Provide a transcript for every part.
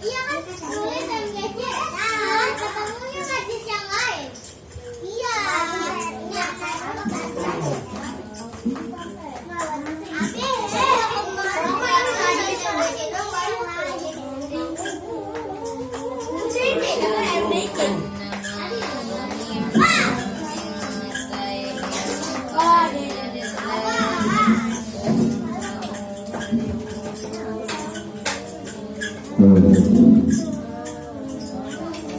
Iya kan boleh dan gadget. Ah, ketemunya gadget yang lain. Iya.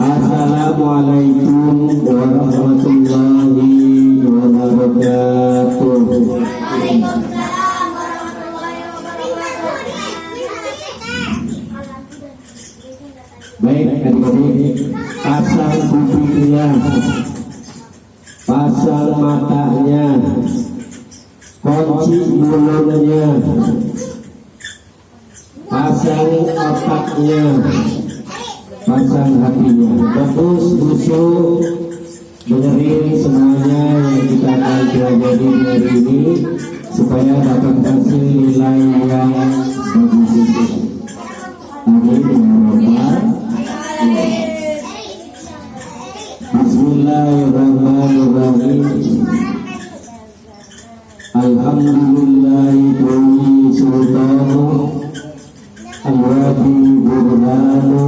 Assalamualaikum warahmatullahi wabarakatuh. Waalaikumsalam warahmatullahi wabarakatuh. Baik adik-adik, pasang kupingnya, pasang matanya, kunci mulutnya, pasang otaknya, pasang hatinya, fokus khusyuk dengerin semuanya yang kita akan pelajari hari ini supaya dapat hasil nilai yang bagus itu. Amin ya rabbal. Bismillahirrahmanirrahim. Alhamdulillahi kulli sultanu al-wadi burhanu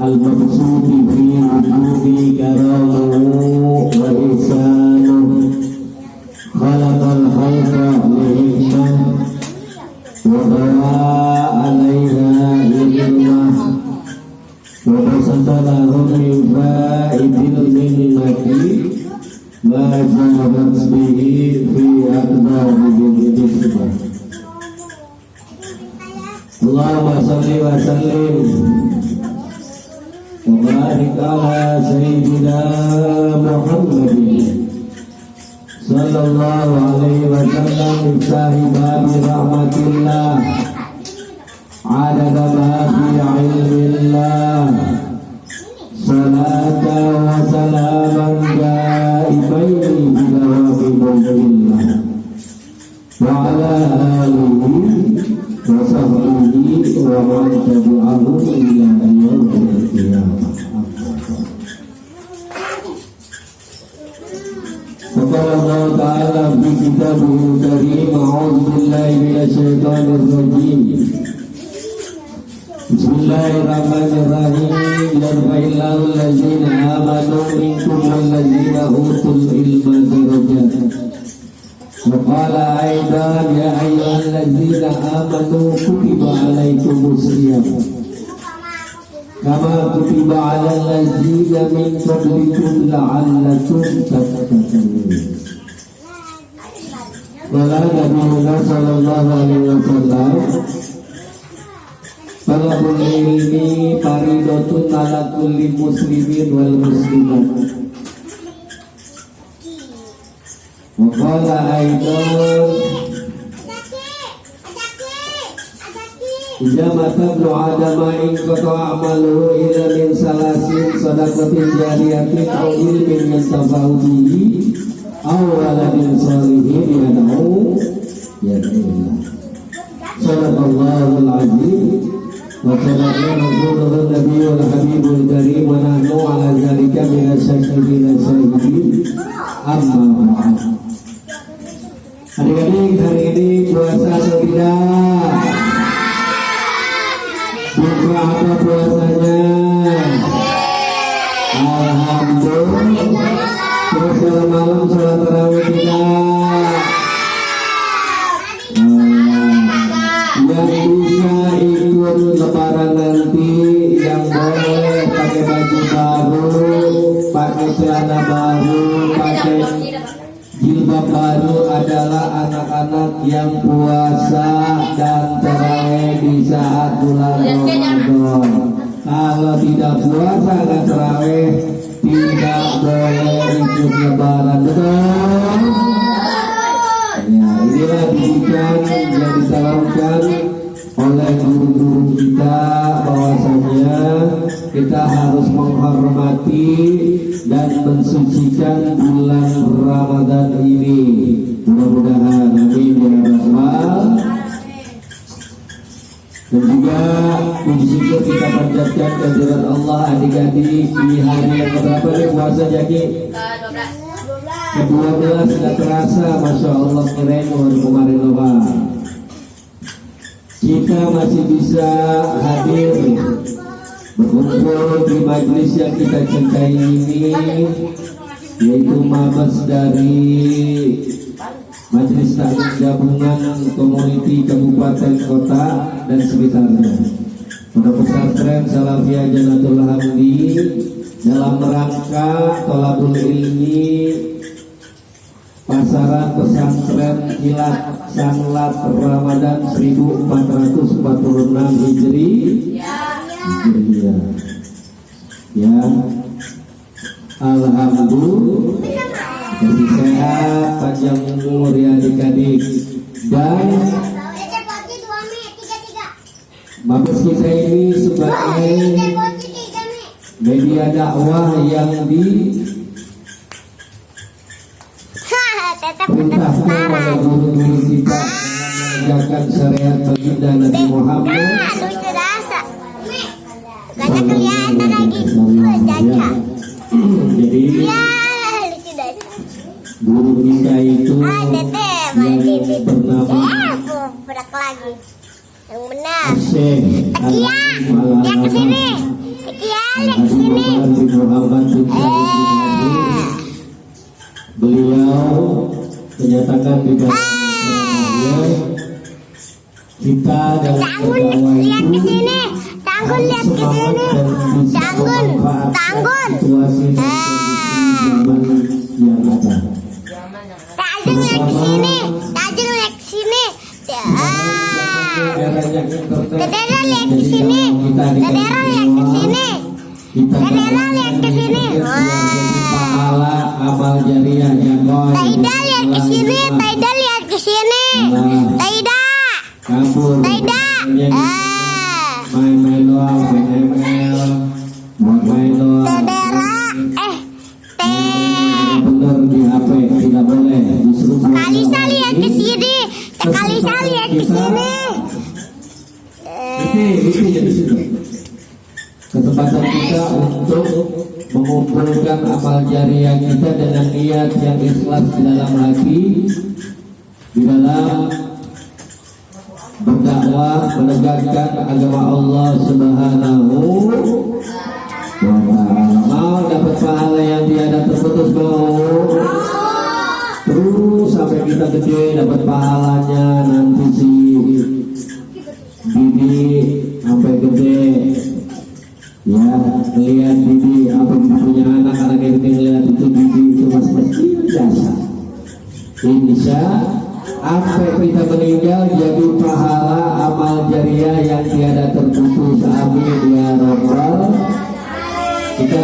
al-maqsudi fi wujudi karamu wa ihsanu khalaqal khalqa lihikmah wa bawa alaiha ilmah wa basatalahum min fa'idil minnati ma jahabat bihi fi aqdamihim bismillah. Allahumma salli wa sallim wa barik ala sayyidina Muhammadin sallallahu alaihi wa sallam miftahi babi rahmatillah adada ma fi ilmillah salatan wa salaman daimaini bila wabibulillah wa ala alihi wa sahbihi wa man tabi'ahu ila yaumil qiyamah. Qala Allah ta'ala fi kitabihil karim, a'udzu billahi minasy syaithanir rajim. Bismillahirrahmanirrahim. Yarfa'illahu allazina amanu minkum wallazina utul ilma darajat. وقال أيضا يا أيها الذين آمنوا كتب عليكم الصيام كما كتب على الذين من قبلكم لعلكم تتقون. قال نبينا صلى الله عليه وسلم talabul ilmi faridatun ala kulli muslimin wal muslimat. Waqala aidan idza matablu adama in qata amaluhu ila min salasin sadaqatin jariyatin aw ilmin yantafa'u bihi aw waladin shalihin yad'u yad'illah. Sadaqallahul azim wa sadaqa rasulun nabiyul habibul karim wa nahnu ala zalika minasy-syakirin as-sabirin. Amma ba'd. Adik-adik, hari ini puasa atau tidak? Buka apa puasanya? Alhamdulillah. Terus kalau malam sholat tarawih tidak? Yang bisa ikut lebaran nanti, yang boleh pakai baju baru, pakai celana baru, pakai jilbab baru adalah anak-anak yang puasa dan tarawih di saat bulan Ramadan. Kalau tidak puasa dan tarawih tidak boleh ikut lebaran, betul? Ya, inilah didikan yang disalamkan oleh guru-guru kita bahwasanya kita harus menghormati dan mensucikan bulan Ramadan ini. Mudah-mudahan amin ya rabbal. Dan juga puji syukur kita panjatkan kehadirat Allah adik-adik di hari yang keberapa nih puasa Jaki? Ke-12 sudah terasa, Masya Allah, keren kemarin lupa. Kita masih bisa hadir berkumpul di majelis yang kita cintai ini, yaitu mabes dari Majelis Taklim Gabungan Komuniti Kabupaten Kota dan sekitarnya. Pondok Pesantren Salafiyah Jannatul Hamdi dalam rangka tolabul ilmi pasaran pesantren kilat sanlat Ramadan 1446 Hijri. Ya, alhamdulillah, kasih sehat, panjang umur ya adik-adik. Dan mabes kita ini sebagai media dakwah yang diperintahkan oleh guru-guru kita mengajarkan syariat baginda Nabi Muhammad. Jadi guru kita itu yang bernama yang benar. Syekh Lihat ke sini. Lihat ke sini. Beliau menyatakan di dalamnya kita dalam berdakwah Lihat ke itu sini. Tanggun, lihat ke sini. Tanggun, tanggun. situasi dan kondisi zaman yang ada. Tajung lihat ke sini. Tajung lihat ke sini. Kedera lihat ke sini. Kedera lihat ke sini. Kedera lihat ke sini. Pahala amal jariah yang Taida lihat ke sini. Taida lihat ke sini. Taida. Taida. Main-main doang, main ML, buat main doang. Kedera. Bener di HP tidak boleh. Justru Kalisa lihat ke sini. Kalisa lihat ke sini. Kesempatan kita untuk mengumpulkan amal jariah kita dengan niat yang ikhlas di dalam hati, di dalam berdakwah menegakkan agama Allah Subhanahu wa ta'ala. Mau dapat pahala yang tiada terputus, mau terus sampai kita gede dapat pahalanya. Nanti si Bibi sampai gede ya, melihat Bibi apa punya anak-anak yang ngelihat itu Bibi itu masih kecil biasa. Insya sampai kita meninggal jadi pahala amal jariah yang tiada terputus. Amin ya rabbal. Kita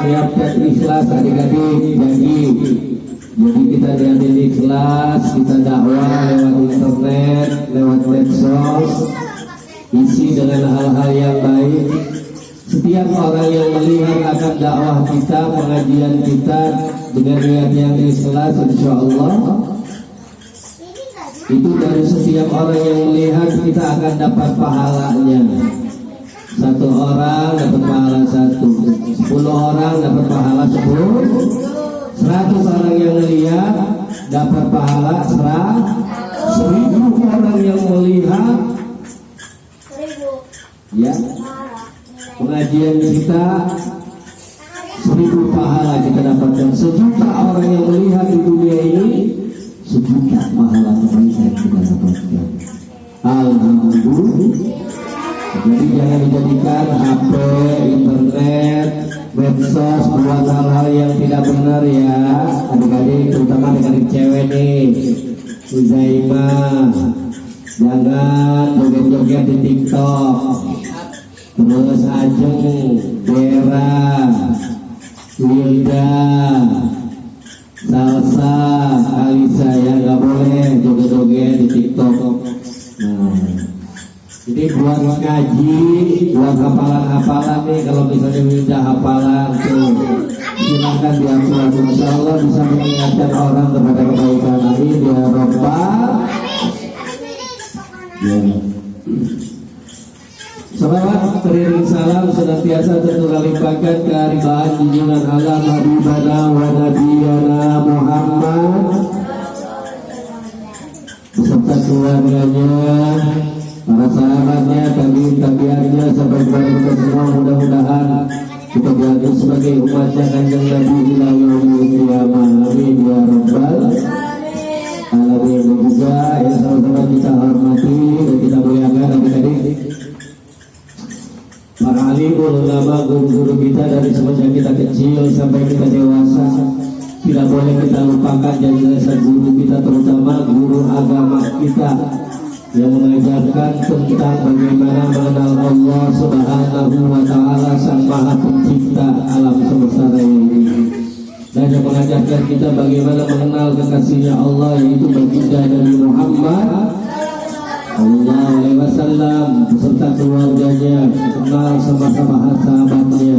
niatkan ikhlas adik-adik. Jadi kita niatin ikhlas, kita dakwah lewat internet, lewat medsos, isi dengan hal-hal yang baik. Setiap orang yang melihat akan dakwah kita, pengajian kita dengan niat yang ikhlas, insya Allah itu dari setiap orang yang melihat kita akan dapat pahalanya. 1 orang dapat pahala 1, 10 orang dapat pahala 10, 100 orang yang melihat dapat pahala 1000 orang yang melihat ya pengajian kita 1000 pahala kita dapatkan. 1.000.000 orang yang melihat di dunia ini 1.000.000 pahala kebaikan kita dapatkan. Alhamdulillah. Jadi jangan dijadikan HP, internet, medsos buat hal-hal yang tidak benar ya adik-adik, terutama adik-adik cewek nih. Uzaimah, jangan joget-joget di TikTok. Terus Ajeng, Dera, Wilda, Salsa, Alisa ya nggak boleh joget-joget di TikTok. Nah, Jadi buat ngaji, buat hafalan-hafalan nih, kalau misalnya minta hafalan tuh silakan diatur. Insya Allah bisa mengingatkan orang kepada kebaikan. Amin ya Rabbal. Ya. Salawat beriring salam senantiasa terlimpahkan keharibaan junjungan alam Habibana wa Nabiyana Muhammad beserta keluarganya, para sahabatnya, tabi'in-tabi'annya sampai kepada kita semua. Mudah-mudahan kita dianggap sebagai umatnya Kanjeng Nabi ila yaumil qiyamah. Amin ya Rabbal alamin. Dan juga yang sama-sama kita hormati dan kita muliakan adik-adik, para alim ulama, guru-guru kita dari semenjak kita kecil sampai kita dewasa. Tidak boleh kita lupakan jasa guru kita, terutama guru agama kita yang mengajarkan tentang bagaimana mengenal Allah Subhanahu wa Ta'ala, Sang Maha Pencipta alam semesta ini, dan yang mengajarkan kita bagaimana mengenal kekasihnya Allah, yaitu baginda Nabi Muhammad sallallahu alaihi wasallam beserta keluarganya, kenal sama sahabat-sahabatnya.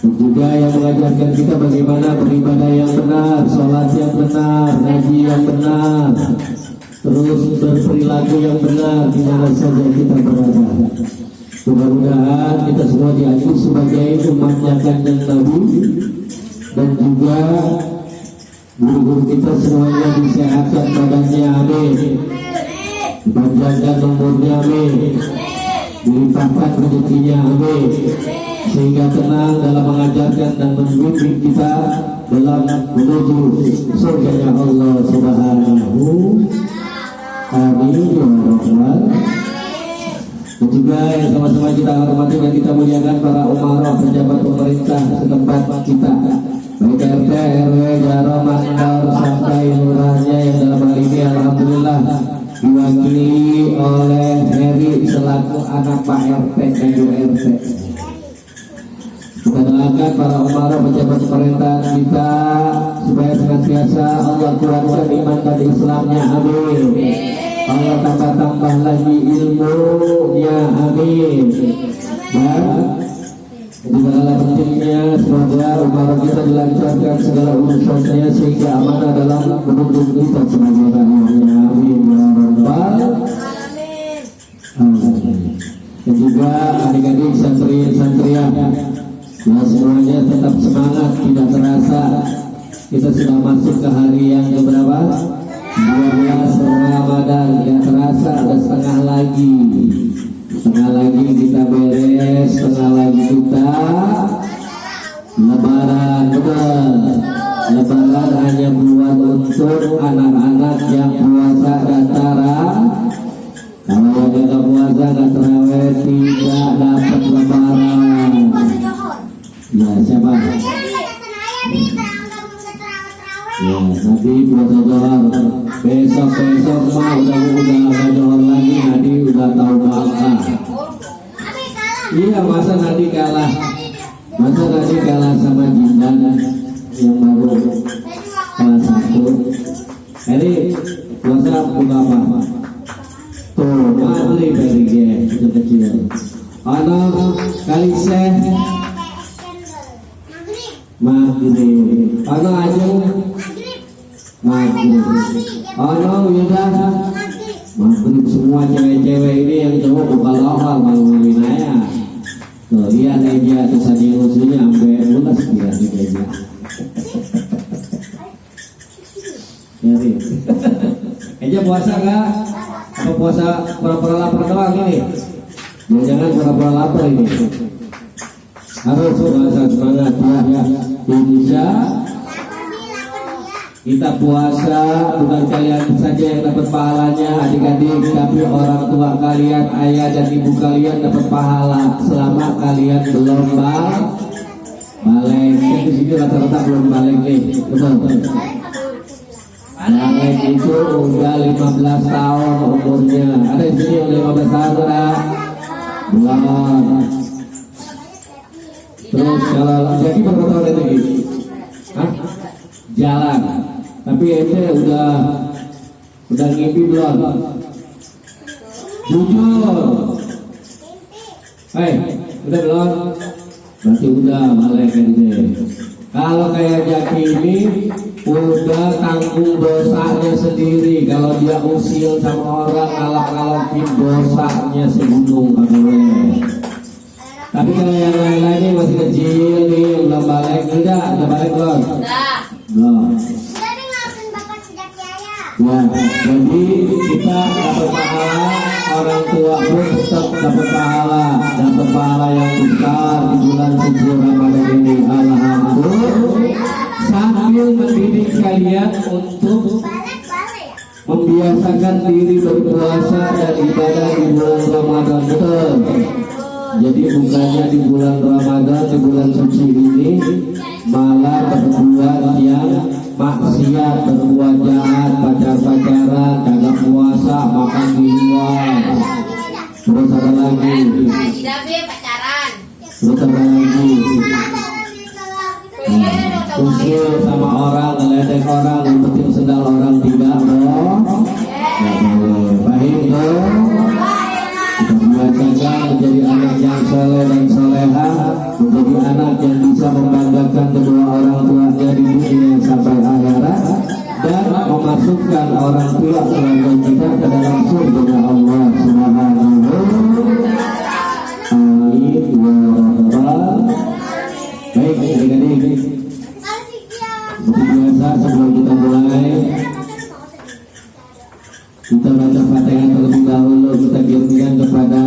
Dan juga yang mengajarkan kita bagaimana beribadah yang benar, sholat yang benar, ngaji yang benar, terus berperilaku yang benar di mana saja kita berada. Mudah-mudahan kita semua dianggap sebagai umatnya Kanjeng Nabi, dan juga guru-guru kita semuanya disehatkan badannya, amin. Dipanjangkan umurnya, amin. Dilimpahkan rezekinya, amin. Sehingga tenang dalam mengajarkan dan membimbing kita dalam menuju surganya Allah Subhanahu. Amin ya Rabbal. Dan juga yang sama-sama kita hormati dan kita muliakan para umarah, pejabat pemerintah setempat kita, baik RT, RW, Jaro, Mandor sampai lurahnya, yang dalam hal ini alhamdulillah diwakili oleh Heri selaku anak Pak RT dan RT. Kita doakan para umarah, pejabat pemerintahan kita supaya senantiasa Allah kuatkan iman dan Islamnya, amin. Allah tambah-tambah lagi ilmunya, amin. Dan segala pentingnya semoga umarah kita dilancarkan segala urusannya sehingga amanah dalam menuntut kita sebagai rakyatnya, amin ya Rabbal alamin. Dan juga adik-adik santri-santriah, ya semuanya tetap semangat. Tidak terasa kita sudah masuk ke hari yang keberapa? 12 Ramadan. Tidak terasa ada setengah lagi kita beres, setengah lagi kita Lebaran. Betul, Lebaran hanya buat untuk anak-anak yang puasa dan tarawih. Kalau yang tidak puasa dan tarawih tidak dapat Lebaran. Ya siapa? Ya nanti puasa Johor. Besok mah udah Johor lagi. Nanti udah tahu bangka. Iya, masa nanti kalah sama Jindan yang baru kelas 1. Jadi puasa buka apa? Tuh, maghrib dari kecil. Anak kali maghrib. Anak aja maghrib. Anak udah maghrib. Semua cewek-cewek ini yang cowok buka lohal kalau wilayah. Tuh lihat aja atas tadi musuhnya sampai lunas dia di meja. Nyari. Aja puasa nggak? Apa puasa pura-pura lapar doang ini? Jangan pura-pura lapar ini. Harus puasa semangat ya. Bisa kita puasa bukan kalian saja yang dapat pahalanya, adik-adik, tapi orang tua kalian, ayah dan ibu kalian dapat pahala selama kalian belum balik. Di sini rata-rata belum balik nih, betul. Balik itu udah 15 tahun umurnya. Ada di sini yang 15 tahun udah belum. Terus kalau jadi berapa tahun lagi? Jalan. Tapi ente udah ngimpi belum? Jujur. Hei, udah belum? Berarti udah balik ini. Kalau kayak Jaki ini udah tanggung dosanya sendiri. Kalau dia usil sama orang ngalak-ngalakin dosanya segunung kan boleh. Tapi kalau yang lain-lain ini masih kecil nih, belum balik, udah balik belum? Belum. Udah deh ngapain bapak sejak Jaya. Ya, jadi kita dapat pahala, orang tua pun tetap dapat pahala yang besar di bulan suci Ramadan ini. Alhamdulillah, sambil mendidik kalian untuk Balik ya. membiasakan diri berpuasa dan ibadah di bulan Ramadan. Betul. Jadi bukannya di bulan Ramadan, di bulan suci ini malah berbuat yang maksiat, berbuat jahat, pacar-pacaran, kagak puasa, makan di luar. Terus ada lagi. Pacaran. Terus ada lagi. Usul sama orang, ngeledek orang, ngumpetin sendal orang tidak dong. Nggak boleh. Baik dong. Biasakan menjadi anak yang soleh dan soleha, menjadi anak yang bisa membanggakan kedua orang tuanya di dunia sampai akhirat, dan memasukkan orang tua keluarga kita ke dalam surga Allah Subhanahu. Amin ya rabbal. Baik, adik-adik. Seperti biasa sebelum kita mulai, kita baca Fatihah terlebih dahulu. Kita kirimkan kepada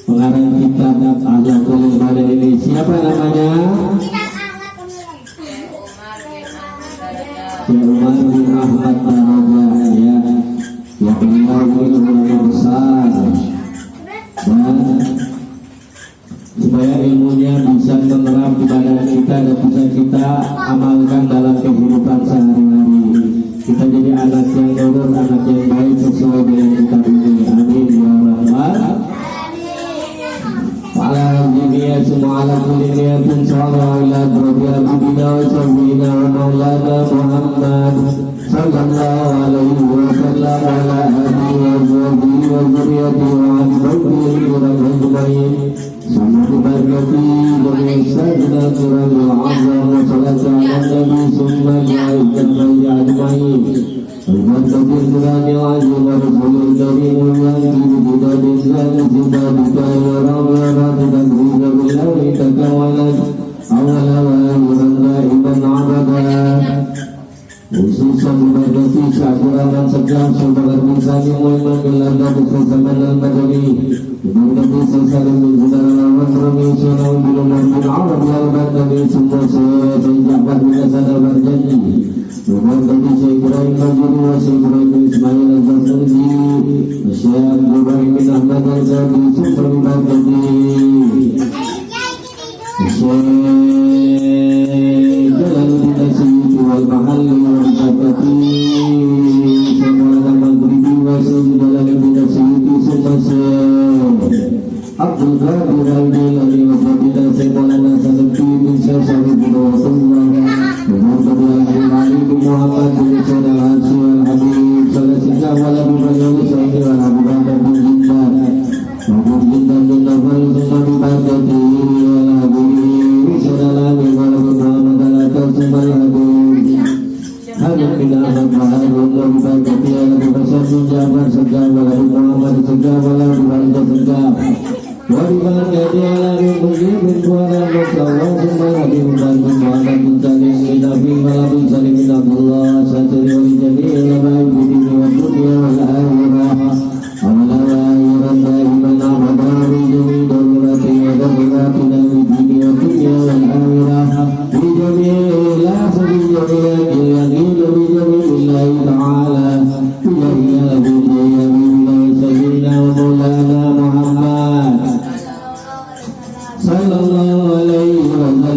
pengarang kitab Akhlaqul Ibadah ini. Siapa namanya? Ya Umar bin Ahmad Taraja, ya. Ya beliau ini ulama besar, dan supaya ilmunya bisa menerap di badan kita dan bisa kita amalkan dalam kehidupan sehari-hari. Kita jadi anak yang nurut, anak yang baik sesuai dengan kitab ini. Amin ya rabbal. Ala jami'a semua ala kulli niyatin sallallahu ila rabbil abidina wa sayyidina wa maulana Muhammad sallallahu alaihi wa sallam ala alihi wa sahbihi wa zurriyyatihi wa azwajihi wa ajma'in. Sama diberkati dari sayyidina Rasulul Azam wa salatu ala nabi summa ja'idkan bayi ajma'in. Al-Fatihah Qur'an al-Azim wa Rasulul Karim wa yantibu bidadin zani zibadika ya Rabbi radikan riza billahi takawalat awala wa amuran da'iman abada. Khususan diberkati syakuraman segam saudara misalnya mu'imah bilanda bersama al-Badani. Diberkati sesalim bin saudara lawan rami sunau bilumar bin Arab al-Badani semua saya sejabah binasana berjanji. Diberkati Syekh Ibrahim Majuri wa Syekh Ibrahim Ismail al-Basri Syekh Ibrahim bin Ahmad al-Zadi super diberkati Syekh Jalaluddin Asyidi wal Mahalli wal Bakati Syekh Maulana Maghribi wa Syekh Jalaluddin Asyidi semua Syekh Abdul Qadir al-Jilani wa Fadilah Syekh Maulana Salafi bin Syekh Syarif bin Rasulullah Muhammad bin Sayyid al-Hansi wal-Habib Salasika wal-Habib wal-Sayyid wal-Habib wal-Habib Jindan Habib Jindan bin Nafal Summa diberkati wal-Habib Sayyidalami wal-Habib Muhammad al-Atas Summa al-Habib Habib bin Ahmad wal-Habib diberkati wal-Habib Sayyid Jabar Segam wal-Habib Muhammad Segam wal-Habib Al-Jaz Segam Wadibarkati al-Habib Mujib bin Kuala Musawa Summa al-Habib Muhammad bin Salim bin Nabi wal-Habib Salim bin Abdullah Saturi wali jami'il abai bidini wa dunia wal akhirah awala wa akhiran daiman abada bijami dawirati wa dawiratina bidini wa dunia wal akhirah bijami'il asri jami'il yaqil bijami'illahi ta'ala bijami'il abidiyya billahi sayyidina wa maulana Muhammad sallallahu alaihi wa sallam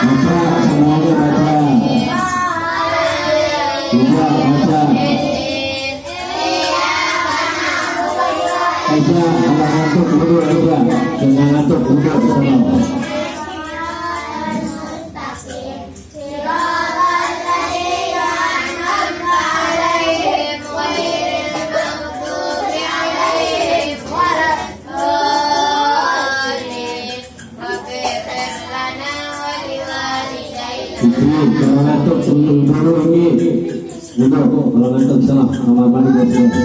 Baca semuanya baca. Juga baca. Aja kalau ngantuk duduk aja. Jangan ngantuk duduk sana. Kalau ngantuk duduk ini. Duduk kalau ngantuk salah. Kamar mandi biasa.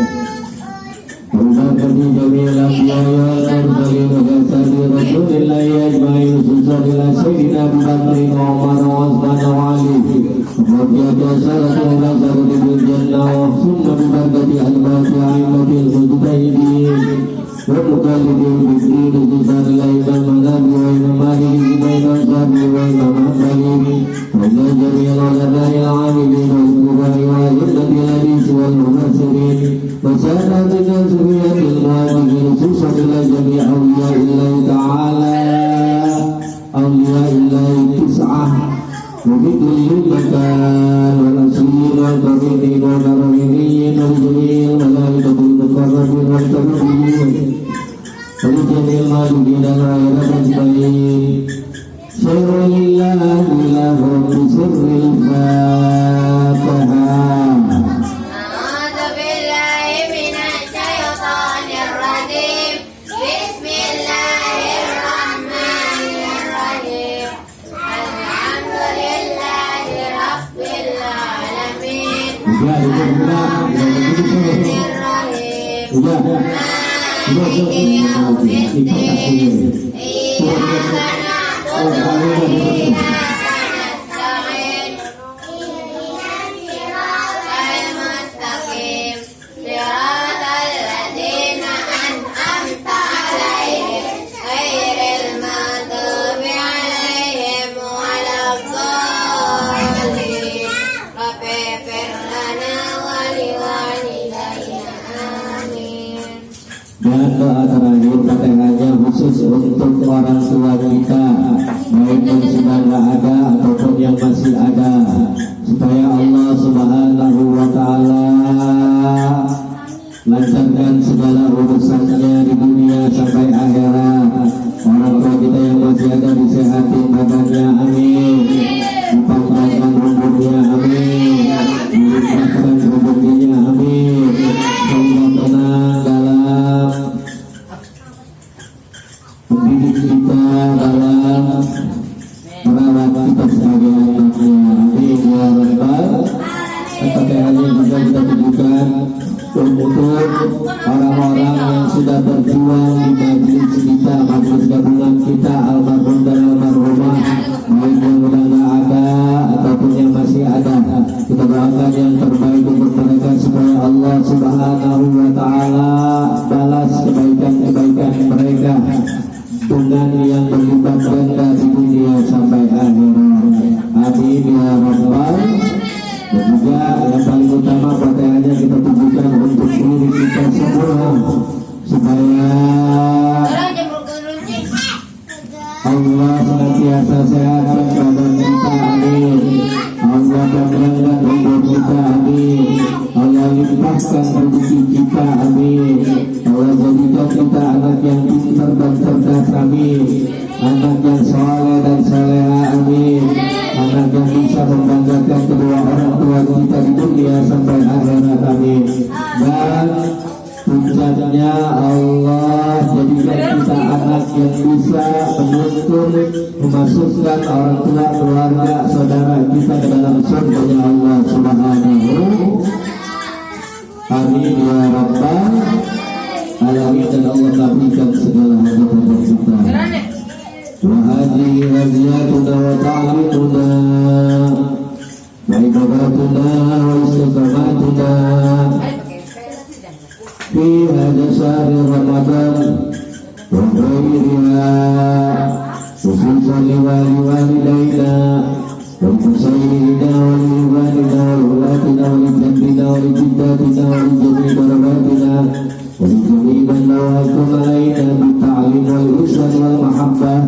Berkati jami'al anbiya mursalin wa kasadi rasulillahi ajma'in susadila sayyidina Abu Bakr wa Umar wa Uthman wa Ali Rabbiyata salatu wa salatu bil jannah wa summa bibarkati al-bati a'immatil mujtahidin wa mukallidin bidin susadila imam madhabi wa imam maliki wa imam syafi'i wa imam hanbali wa jami'al ulama'i al-'amilin wa al-kubari wa al-nabil hadis wal mufassirin وسألنا dengan suriyatil muhajirin khusus ila jami' awliya'illahi ta'ala awliya'illahi tis'ah wa bikulli makan wal asliyin wal kafirin wal karamiyin wal jami'il malaikatul mukarrabin wal tabi'in wal jami'il malikin wal ajma'in syarrillahi lahum bisirril fatihah. Dan doa terakhir Fatihahnya khusus untuk orang tua kita, baik yang sudah tidak ada ataupun yang masih ada, supaya Allah Subhanahu wa Ta'ala lancarkan segala urusannya di dunia sampai akhirat. Orang tua kita yang masih ada disehatin badannya, amin. Dipangkatkan umurnya, amin. Dilimpahkan rezekinya, amin. Sehingga tenang dalam mendidik kita, dalam merawat kita sebagai anaknya, amin ya rabbal. Fatihahnya juga kita tujukan untuk orang-orang yang sudah berjuang di majelis kita, majelis gabungan kita, almarhum dan almarhumah, baik yang sudah tidak ada ataupun yang masih ada. Kita doakan yang terbaik untuk mereka supaya Allah Subhanahu wa Ta'ala balas kebaikan-kebaikan mereka dengan yang berlipat ganda di dunia sampai akhirat. Amin ya rabbal. Dan juga yang paling utama Fatihahnya kita tujukan untuk diri kita semua, supaya Allah senantiasa sehatkan badan kita, amin. Allah panjangkan umur kita, amin. Allah limpahkan rezeki kita, amin. Allah jadikan kita anak yang pintar dan cerdas, amin. Anak yang soleh dan soleha, amin. Anak yang bisa membanggakan kedua orang tua kita di dunia sampai akhirat, amin. Dan puncaknya Allah jadikan kita anak yang bisa menuntun, memasukkan orang tua, keluarga, saudara kita ke dalam surga Allah Subhanahu. Amin ya rabbal alamin. Dan Allah kabulkan segala hajat kita. Wa hadhihi hadiyatuna wa ta'limuna wa ibadatuna wa istiqamatuna fi hadha syahr Ramadan wa ghairiha, khususan li walidayna wa musayyidina wa li walidina wa li ulatina wa li jaddina wa li jiddatina wa li jami'i darabatina wa li jami'i man nawakum alaina bi ta'lim wal ihsan wal mahabbah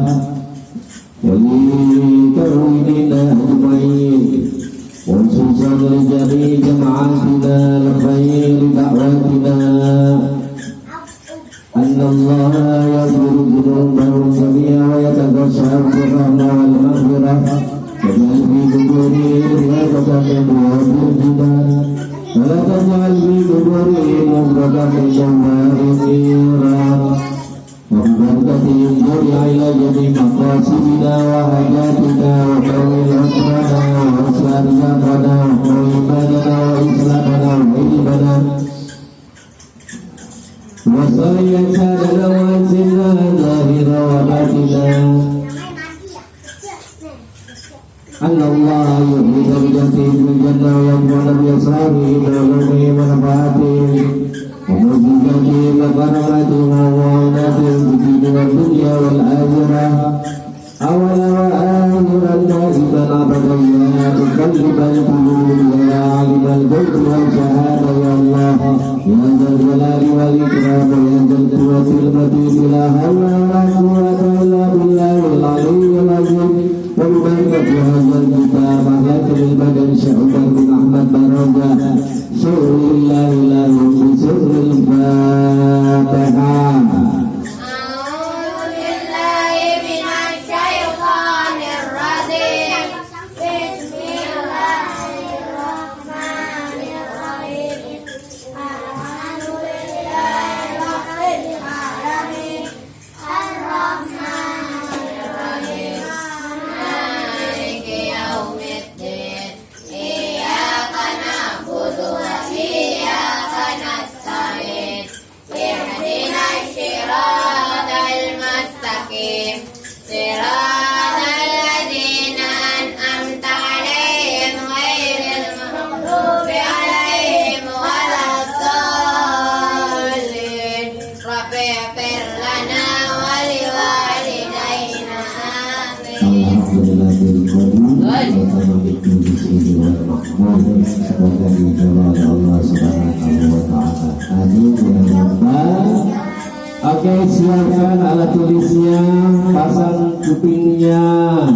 wa li والمؤمنين أجمعين وخصوصا لجميع جماعاتنا لبيك دعوتنا أن الله يغفر ذنوبهم جميعا ويتغشى بالرحمة والمغفرة واجعل في قبورهم رياضة من وجودنا ولا تجعل في قبورهم مفردا من جوارنا وبركتهم جميع إلى جميع مقاصدنا وحاجاتنا وطول عمرنا وأسرار رزقنا وإيماننا وإسلامنا وعلمنا وصلي سادنا وانزلنا ظاهرا وباطنا أن الله يحيي درجته في الجنة ويجمعنا بأسراره بعلومه ونفعاته ومعجزاته وكرامته ومعوناته في الدين والدنيا والآخرة أولا وآخرا دائما أبدا يا مقلب القلوب يا عالم الغيب والشهادة يا الله يا ذا الجلال والإكرام يا ذا القوة المتين لا حول ولا قوة إلا بالله العلي العظيم وببركة هذا الكتاب لكن البدن شعبا بن أحمد برزة سر الله لهم بسر الفاتحة. Oke, silakan alat tulisnya, pasang kupingnya,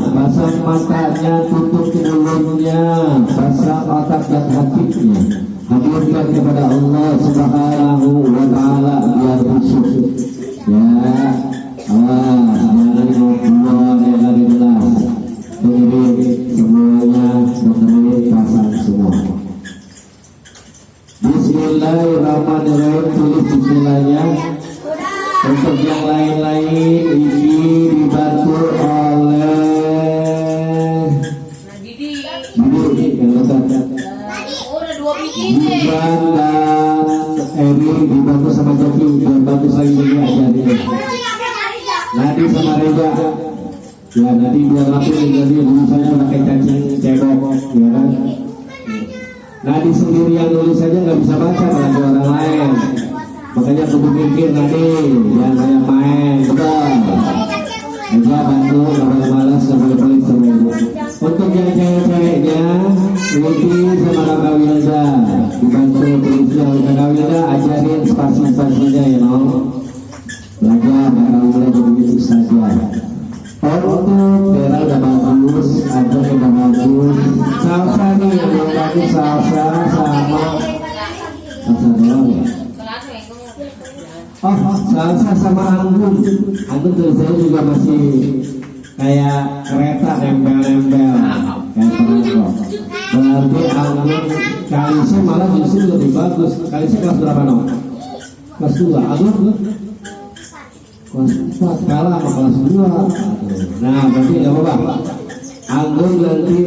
pasang matanya, tutup mulutnya, pasang otak dan hatinya. Hadirkan kepada Allah Subhanahu wa Ta'ala biar khusyuk. Ya, awas jangan ngobrol yang lagi jelas. Dengerin semuanya, dengerin pasang semua. Bismillahirrahmanirrahim. Tulis bismillahnya. Untuk yang lain-lain ini dibantu oleh Didi yang letak. Udah 2 biji nih. Iban dan Eri dibantu sama Joki dan bagus lagi ini ajarin. Nadi sama Reza. Ya Nadi biar langsung jadi tulisannya pakai cacing cebok, ya kan? Nadi sendiri yang nulis saja nggak bisa baca, bantu orang lain. Makanya kudu mikir nanti jangan banyak main, betul. Juga bantu, gak boleh malas, gak boleh pelit semua. Untuk yang cewek-ceweknya, Witi sama Kakak Wilda dibantu tulisnya. Kakak Wilda ajarin spasi-spasinya ya no. Belajar Kakak Wilda jadi begitu saja. Untuk daerah udah bagus, ada yang udah bagus. Salsa nih yang belum bagus, salsa sama salsa doang ya. Oh, salsa sama anggun. Anggun tulisannya juga masih kayak kereta nempel-nempel, kayak penonton. Berarti anggun Kalisa malah justru lebih bagus. Kalisa kelas berapa no? Kelas 2. Anggun kelas 4 kalah sama kelas 2. Nah, berarti nggak apa-apa. Anggun nanti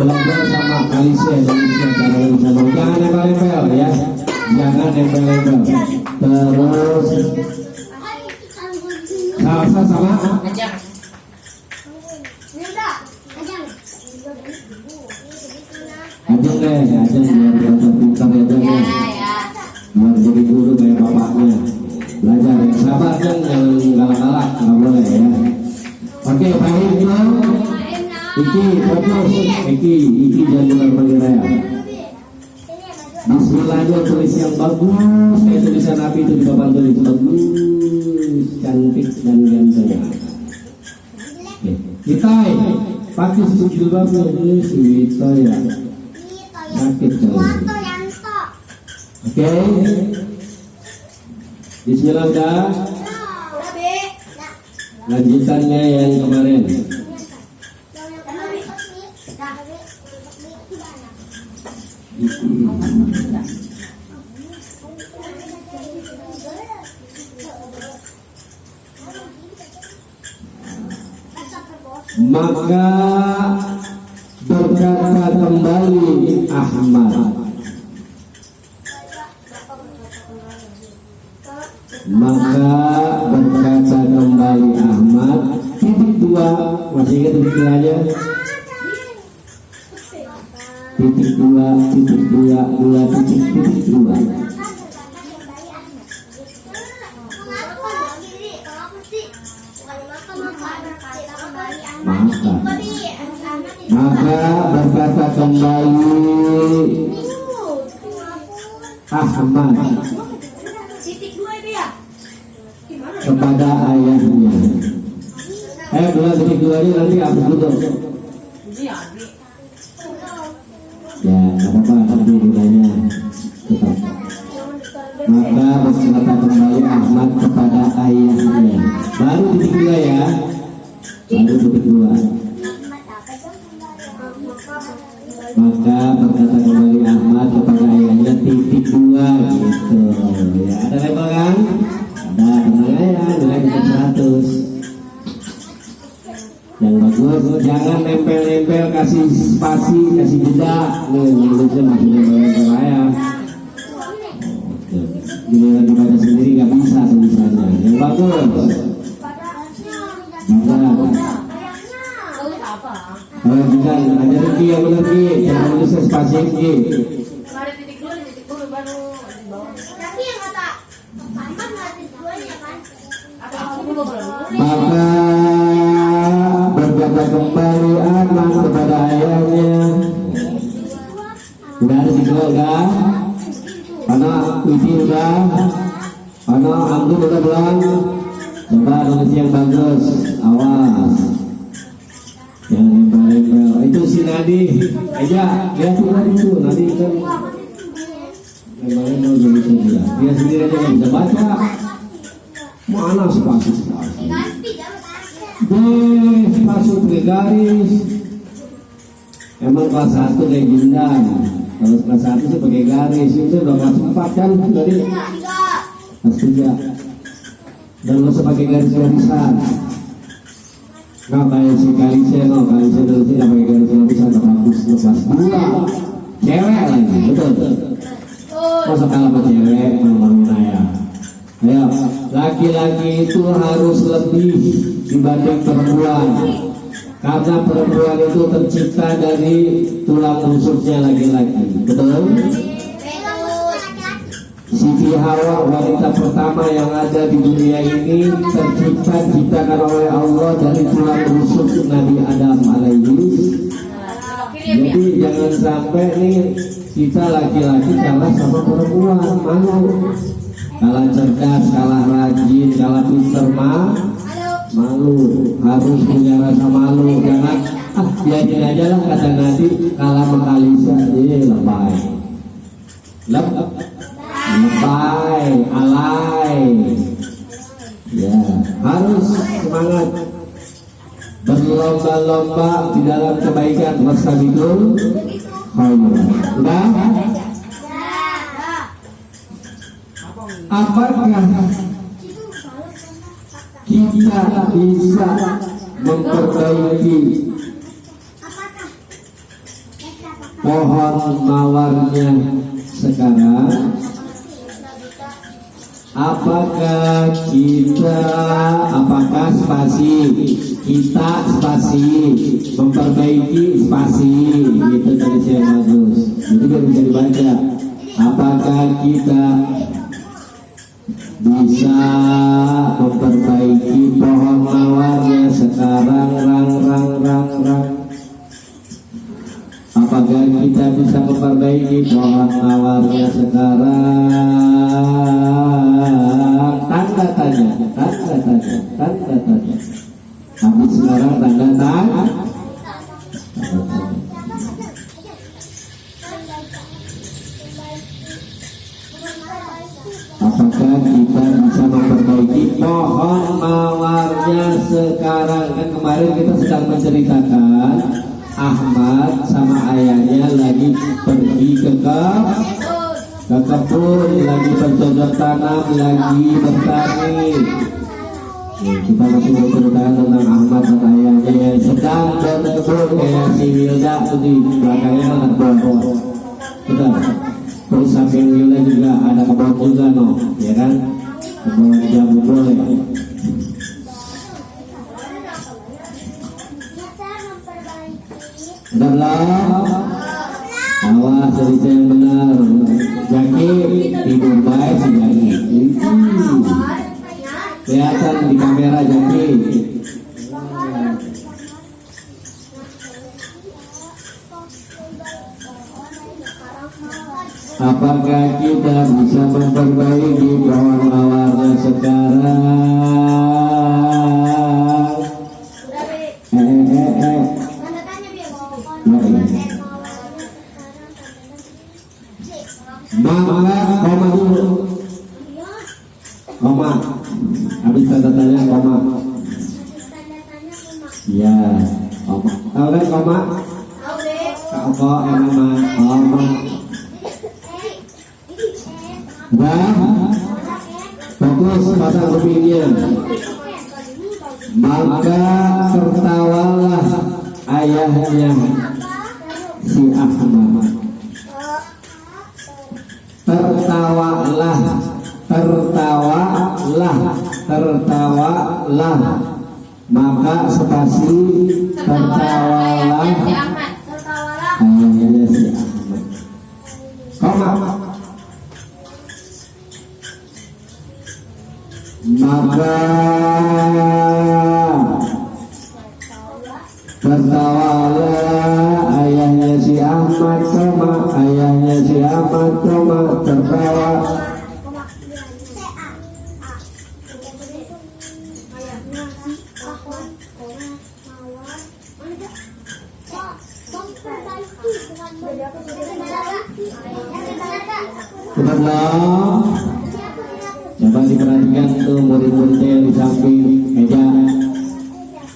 belajar sama Kalisa cara bisa jangan nempel-nempel ya. Jangan nempel-nempel. Terus salsa sama Ajang. Ajeng deh, Ajeng biar pintar ya Ajeng Ya, ya. ya. Biar jadi guru kayak bapaknya. Belajar yang sabar Ajeng, jangan galak-galak, nggak boleh ya. Oke, baik itu. Iki, fokus. Iki jangan benar-benar ya. Bismillahnya tulis yang bagus, kayak tulisan api itu di papan tulis bagus, cantik dan ganteng. Kita pakai si jilbabnya ini si Wito ya. Sakit kali. Suwanto Yanto. Oke. Bismillah udah. Lanjutannya yang kemarin. Maka berkata kembali Ahmad, maka berkata kembali Ahmad, titik dua, masih ingat titik duanya? Titik dua, titik dua, dua titik, titik dua. Maka berkata kembali Ahmad kepada ayahnya. Dua titik dua ini nanti aku tutup. Ya, apa-apa nanti nilainya tetap. Maka berkata kembali Ahmad kepada ayahnya. Baru titik dua ya. Baru titik dua. Maka berkata kembali Ahmad kepada ayahnya titik dua gitu. Ya, ada label kan? Ada, tenang aja, nilai kita 100. Yang bagus, jangan nempel-nempel, kasih spasi, kasih jeda. Nulisnya masih nempel-nempel aja. Giliran dibaca sendiri nggak bisa tulisannya. Yang bagus. Bisa. Kalau bisa, ada Ki yang benar Ki, jangan nulisnya spasi Ki. Ada titik dulu baru di bawah. Tapi yang kata Ahmad nggak titik duanya kan? Atau aku dulu belum. Maka berkata kembali Ahmad kepada ayahnya. Udah ada titik dua kan? Karena Widi udah, karena Anggun udah belum. Coba nulis yang bagus, awas. Yang nempel-nempel itu si Nadi aja, dia tuh Nadi itu kan nempel-nempel begitu dia. Dia sendiri aja nggak bisa baca. Mana spasi? Spasi pakai garis. Emang kelas 1 kayak gindan. Kalau kelas 1 sih pakai garis. Itu udah kelas 4 kan tadi. Kelas 3. Dan nggak usah pakai garis-garisan. Nggak kayak si Kalise dulu sih nggak pakai garis-garisan, nggak bagus. Kelas 2 cewek lagi, betul. Masa kalah sama cewek, malu-maluin ayah. Ayo, laki-laki itu harus lebih dibanding perempuan. Karena perempuan itu tercipta dari tulang rusuknya laki-laki. Betul? Siti Hawa, wanita pertama yang ada di dunia ini, tercipta diciptakan oleh Allah dari tulang rusuk Nabi Adam alaihi. Jadi jangan sampai nih kita laki-laki kalah sama perempuan, malu. Kalah cerdas, kalah rajin, kalah pinter malu. Harus punya rasa malu. Jangan biarin aja lah kata Nabi, kalah sama Kalisa, lebay. Lebay, alay. Ya, harus semangat berlomba-lomba di dalam kebaikan. Wassalamualaikum. Udah? Apakah kita bisa memperbaiki pohon mawarnya sekarang? Apakah kita spasi memperbaiki spasi itu tadi saya bagus, itu kan bisa dibaca. Apakah kita bisa memperbaiki pohon mawarnya sekarang? Apakah kita bisa memperbaiki pohon mawarnya sekarang? Tanda tanya. Habis sekarang tanda tanya. pohon mawarnya sekarang. Kan kemarin kita sedang menceritakan Ahmad sama ayahnya lagi pergi ke kebun, lagi bercocok tanam, lagi bertani. Kita masih menceritakan tentang Ahmad dan ayahnya yang sedang berkebun kayak si Wilda di belakangnya anak buah. Betul. Terus samping Wilda juga ada kebun juga ya kan? Kebun jambu boleh. Benar, awas cerita yang benar. Jaki tidur baik si Jaki. Kelihatan di kamera Jaki. Apakah kita bisa memperbaiki pohon mawarnya sekarang? Maka koma dulu. Koma. Habis tanda tanya koma. Ya, koma. Tahu kan koma? Kok enak mah koma. Dah. Fokus pada kupingnya. Maka tertawalah ayahnya si Ahmad. Tertawalah, maka spasi tertawalah ayahnya si Ahmad. Koma. Maka tertawalah ayahnya si Ahmad, ayahnya si Ahmad, tertawa. Benar. Coba diperhatikan tuh murid-muridnya yang di samping meja.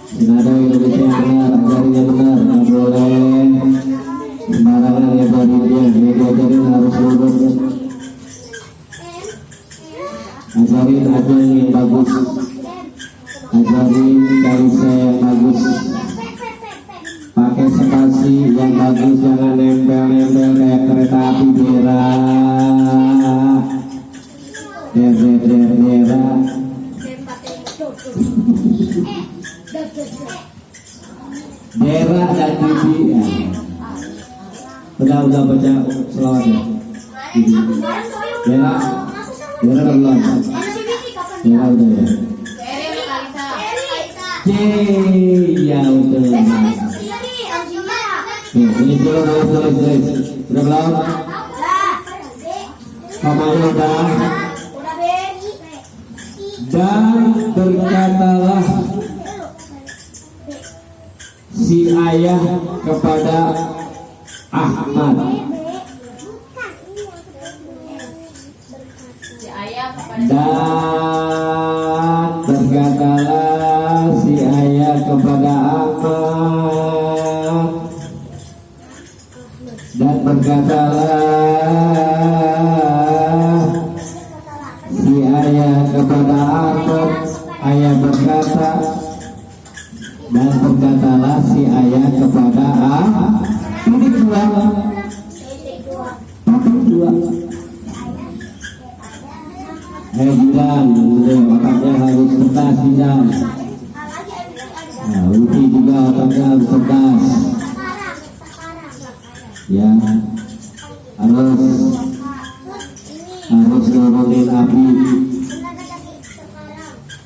Sinada Indonesia yang benar, ajarin yang benar, nggak boleh sembarangan ngajarin dia. Diajarin harus lurus. Ajarin aja yang bagus. Ajarin kaisa yang bagus. Pakai spasi yang bagus, jangan nempel-nempel kayak kereta api Dera dan Bibi ya. Udah baca selawatnya. Dera belum. Dera udah ya. Ya udah. Ini tulis. Udah belum? Kamanya udah. Dan berkatalah si ayah kepada Ahmad. Dan berkatalah si ayah kepada Ahmad. Dan berkatalah si ayah kepada Ahmad. Ayah berkata. Dan berkatalah si ayah kepada titik dua. Jidan, otaknya harus cerdas Jidan. Nah, Uti juga otaknya harus cerdas. Ya, harus ngomongin api.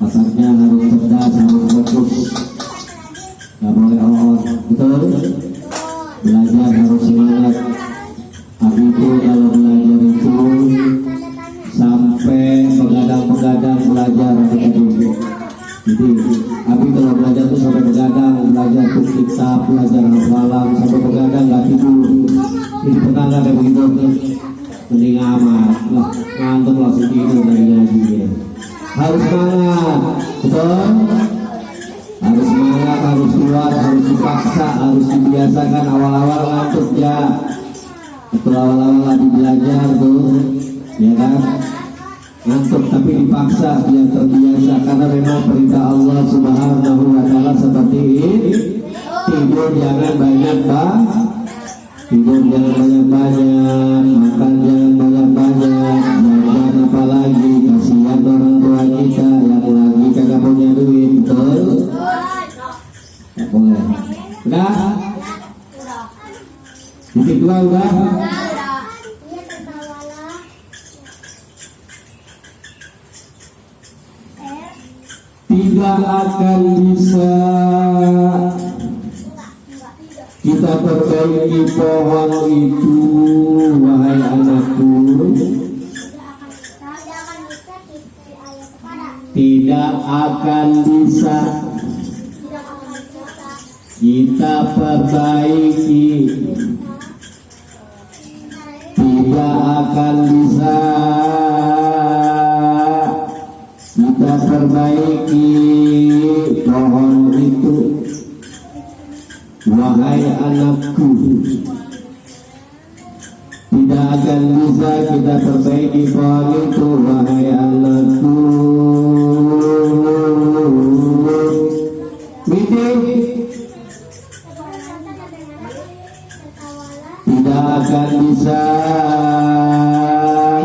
Otaknya harus cerdas, harus fokus. Gak boleh on, betul? Belajar harus semangat. Abi itu kalau belajar itu sampai begadang belajar. Jadi Abi kalau belajar itu sampai begadang belajar tuh kitab, belajar hafalan sampai begadang nggak tidur. Jadi pernah nggak kayak begitu? Mending amat lah, ngantuk langsung tidur dari ngaji. Harus semangat. dipaksa, harus dibiasakan awal-awal ngantuk ya. Atau awal-awal lagi belajar tuh, ya kan? Ngantuk tapi dipaksa biar terbiasa karena memang perintah Allah Subhanahu wa taala seperti ini. Tidur jangan banyak tidur jangan banyak-banyak, makan jangan banyak-banyak, jajan apalagi, kasihan orang tua kita yang lagi kagak punya duit, betul? Ya, boleh. Udah? Titik 2 udah? Tidak akan bisa kita perbaiki pohon itu, wahai anakku. Tidak akan bisa kita perbaiki. Tidak akan bisa kita perbaiki pohon itu, wahai anakku. Tidak akan bisa kita perbaiki pohon itu, wahai anakku. Meeting. Tidak akan bisa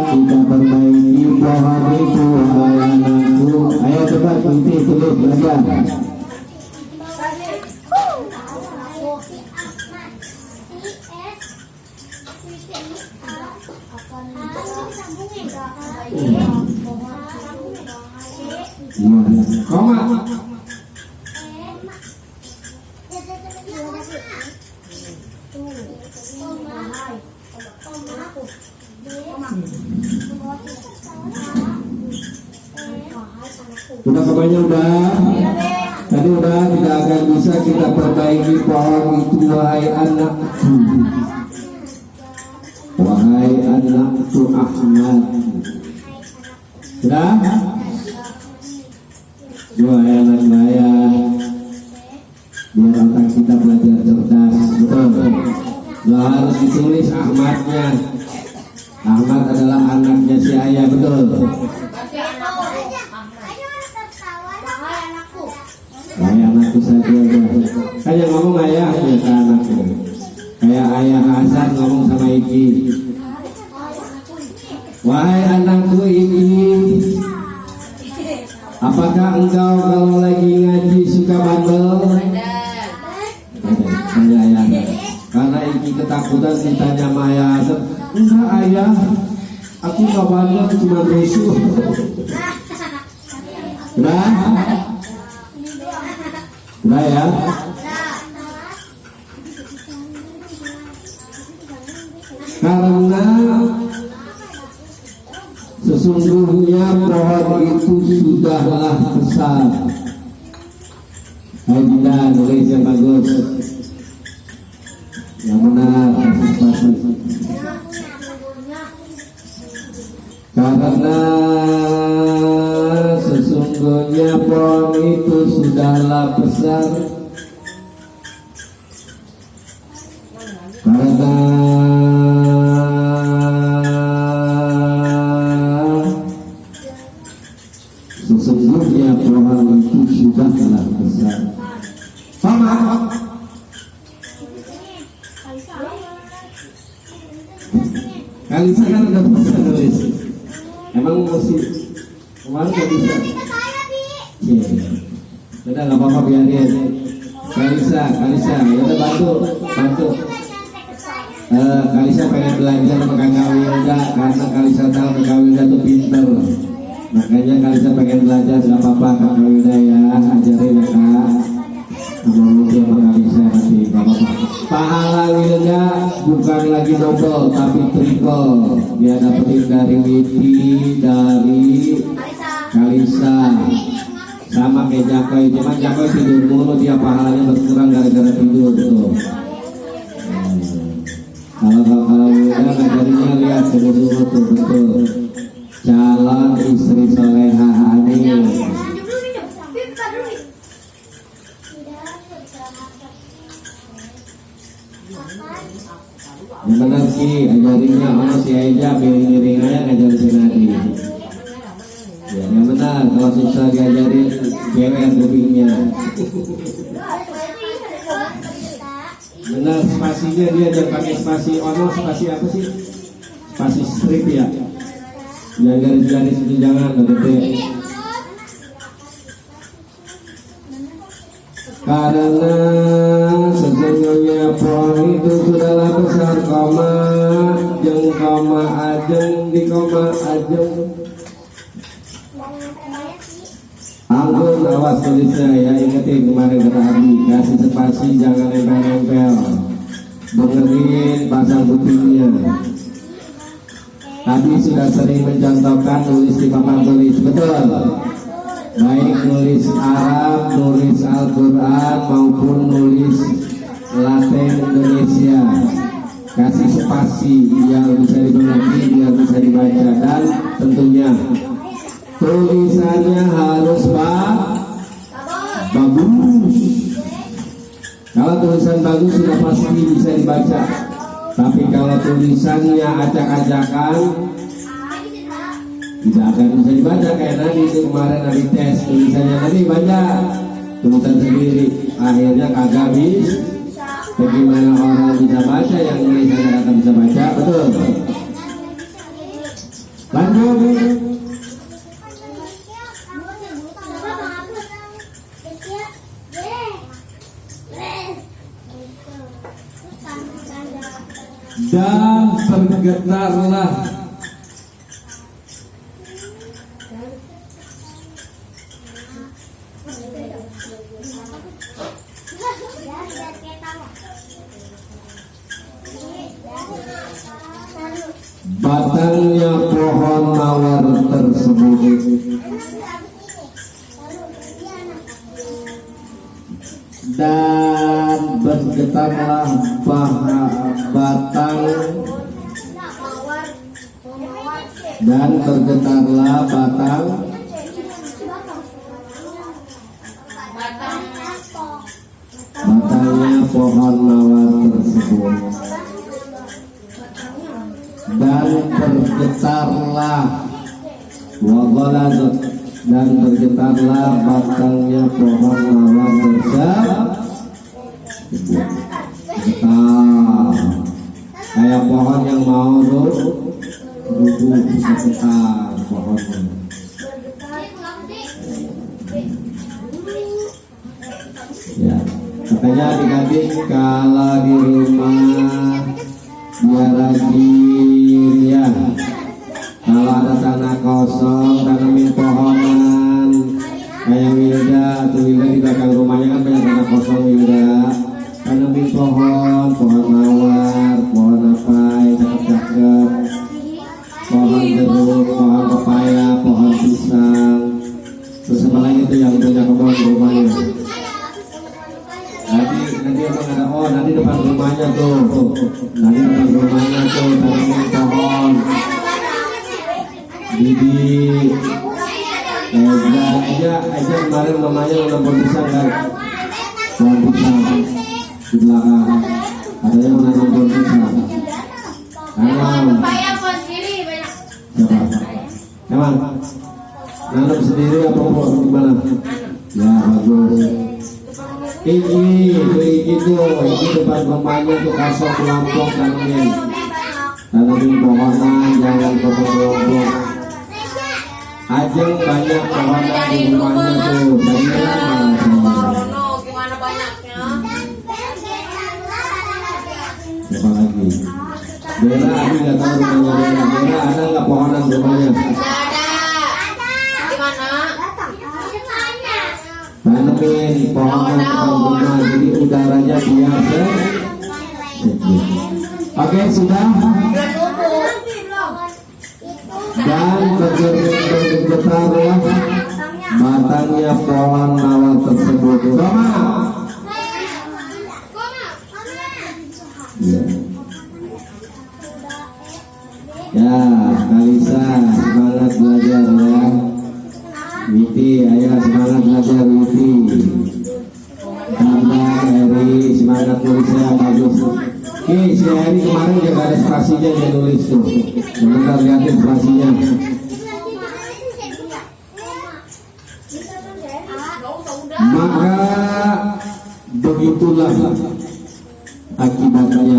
kita perbaiki pohon itu, wahai anakku. Ayo cepat meeting, tulis belajar. Koma. Udah komanya udah? Tadi udah. Tidak akan bisa kita perbaiki pohon itu, wahai anakku. Wahai anakku Ahmad. Sudah? Wahai anak saya, biar otak kita belajar cerdas, betul? Nggak harus ditulis Ahmadnya. Ahmad adalah anaknya si ayah, betul? Wahai anakku saja, kan yang ngomong ayah ya ke anaknya. Kayak ayah Hasan ngomong sama Iki. Wahai anakku Iki, apakah engkau kalau lagi ngaji suka bandel? Tanya ayah. Karena Iki ketakutan ditanya sama ayah Hasan. Enggak ayah, aku gak bandel, cuma rusuh. Udah? Udah ya? Karena sesungguhnya pohon itu sudahlah besar. Ayo kita nulis yang bagus, yang benar, pasti. Karena sesungguhnya pohon itu sudahlah besar. Karena sesungguhnya pohon itu sudahlah besar. Sama. Kalisa kan udah bisa nulis. Emang mesti kemarin gak bisa. Udah nggak apa-apa biarin. Kalisa, ya udah bantu. Kalisa pengen belajar sama Kakak Wilda karena Kalisa tahu Kakak Wilda tuh pinter. Makanya Kalisa pengen belajar, nggak apa-apa Kakak Wilda ya, ajarin ya Kak. Sama Wilda sama Kalisa nanti nggak apa-apa. Pahala Wilda bukan lagi double tapi triple. Dia dapetin dari Witi, dari Kalisa. Sama kayak Jakoy, cuma Jakoy tidur mulu, dia pahalanya berkurang gara-gara tidur tuh. Kalau Wilda ngajarinya lihat suruh tuh betul. Calon istri soleha amin. Yang benar Ki, ajarinya ono si Eja miring-miring aja ngajar si Nadi. Ya, yang benar kalau susah diajarin gewer kupingnya. Benar spasinya dia jangan pakai spasi ono, spasi apa sih? Spasi strip ya. Yang garis-garis itu jangan gede. Karena sesungguhnya pohon itu sudahlah besar koma, jeng koma ajeng di koma ajeng. Anggun awas tulisnya ya, ingetin kemarin kata Abi, kasih spasi jangan nempel-nempel, dengerin pasang kupingnya. Abi sudah sering mencontohkan nulis di papan tulis, betul? Baik nulis Arab, nulis Al-Quran maupun nulis Latin Indonesia. Kasih spasi yang bisa dimengerti, biar bisa dibaca. Dan tentunya tulisannya harus bagus. Kalau tulisan bagus sudah pasti bisa dibaca. Tapi kalau tulisannya acak-acakan, tidak akan bisa dibaca. Kayak tadi itu kemarin dari tes tulisannya tadi baca tulisan sendiri, akhirnya kagak bisa. Bagaimana orang bisa baca yang tulisannya akan bisa baca, betul? Lanjut. Dan bergetarlah batangnya pohon mawar tersebut, dan bergetarlah batang batangnya pohon mawar tersebut, dan bergetarlah waghalazat, dan bergetarlah batangnya pohon mawar tersebut. Getar kayak pohon yang mau rubuh bisa getar pohonnya. Ya, katanya adik-adik kalau di rumah biar rajin ya. Kalau ada tanah kosong tanamin pohonan kayak Wilda. Tuh Wilda di belakang rumahnya kan banyak tanah kosong Wilda. Tanamin pohon mawar, pohon apa cakep-cakep, pohon jeruk, pohon pepaya, pohon pisang. Terus apa lagi tuh yang punya kebun di rumahnya? Nanti emang ada, oh nanti depan rumahnya tuh, tanamin pohon Bibi, Eja kemarin mamanya nanam pohon pisang kan, pohon pisang di belakang, katanya mau nanam pohon pisang. Nanam. Siapa? Emang nanam sendiri apa gimana? Ya bagus. Iki depan rumahnya tuh kosong kelompok tanamin pohonan, jangan kelompok. Ajeng banyak pohonan di rumahnya tuh. Gimana banyaknya? Siapa lagi? Bella, aku nggak tahu rumahnya Bella. Bella ada nggak pohonan di rumahnya? Ada. Di mana? Tanamin pohonan depan rumah, jadi udaranya biasa. Oke, sudah. Dan bergetarlah batangnya pohon mawar tersebut. Ya, Kalisa semangat belajar ya. Witi, ayo semangat belajar Witi. Tambah tulisnya bagus. Oke, si Eri kemarin juga ada spasinya dia nulis tuh. Sebentar lihatin spasinya. Maka begitulah akibatnya.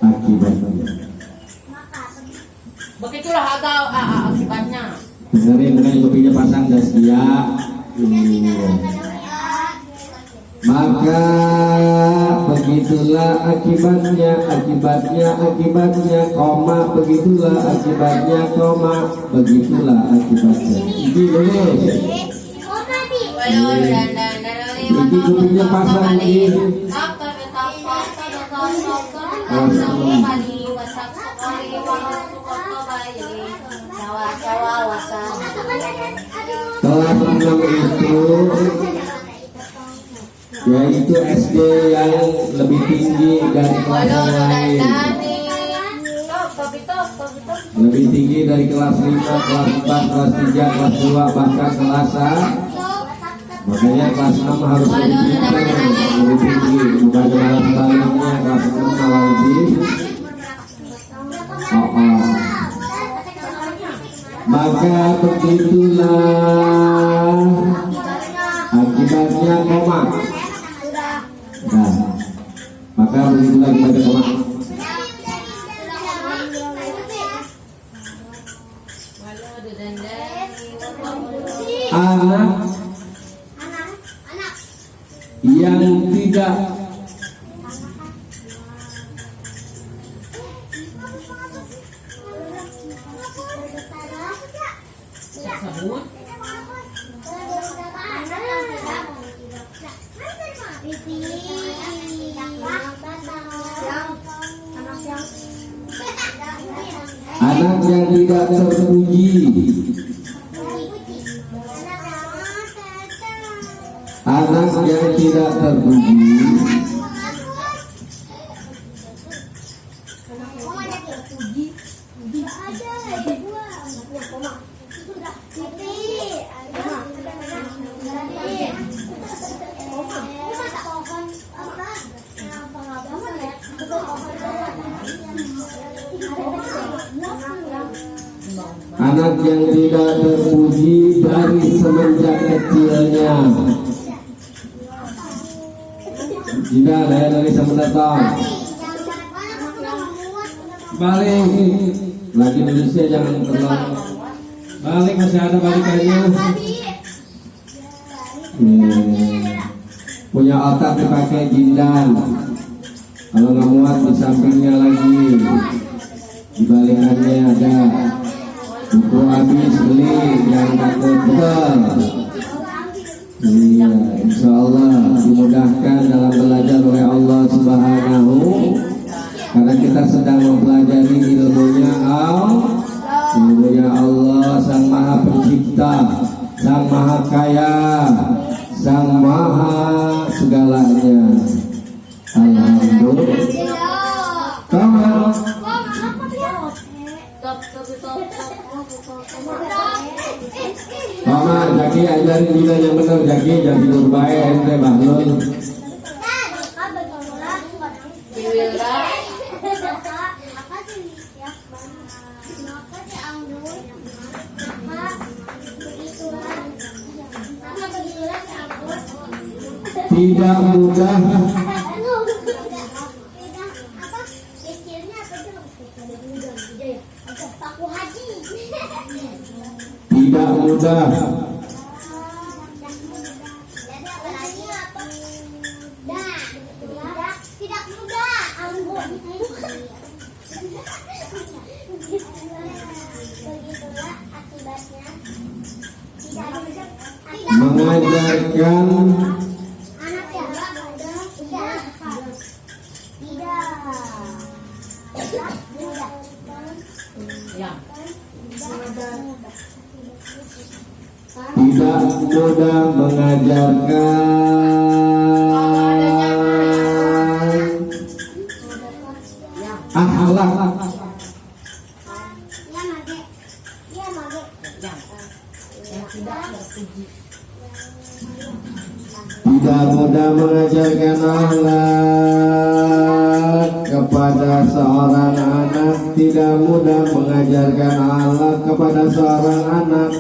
Akibatnya. Begitulah akibatnya. Dengerin dengan kopinya pasang Zaskia. Iya. Maka begitulah akibatnya, koma, begitulah akibatnya, koma, begitulah akibatnya. Ini nulis. Ini kopinya pasang di. Kelas 6 itu yaitu SD yang lebih tinggi dari kelas yang lain, lebih tinggi dari kelas 5, kelas 4, kelas 3, kelas 2, bahkan kelas A. Makanya kelas 6 harus lebih tinggi, bukan malah sebaliknya kelas 6 malah lebih. Maka begitulah akibatnya, koma. Nah, maka begitulah akibatnya, koma. Anak yang tidak anak yang tidak terpuji, anak yang tidak terpuji, anak yang tidak terpuji dari semenjak kecilnya. Tidak ada dari semenjak balik lagi nulisnya, jangan terlalu balik, masih ada balikannya. Punya otak dipakai jindan, kalau nggak muat di sampingnya lagi, di balikannya ada. Buku habis beli, jangan takut, betul. Iya, insya Allah dimudahkan dalam belajar oleh Allah Subhanahu, karena kita sedang mempelajari ilmunya Allah, Sang Maha Pencipta, Sang Maha Kaya, Sang Maha segalanya. Alhamdulillah. Mama, Jaki ajarin Dina yang benar, Jaki jangan tidur baik, ente Bahlul. Tidak mudah. Tidak mudah. Mengajarkan tidak mudah mengajarkan akhlak Yang tidak terpuji. Tidak mudah mengajarkan akhlak kepada seorang anak. Tidak mudah mengajarkan akhlak kepada seorang anak.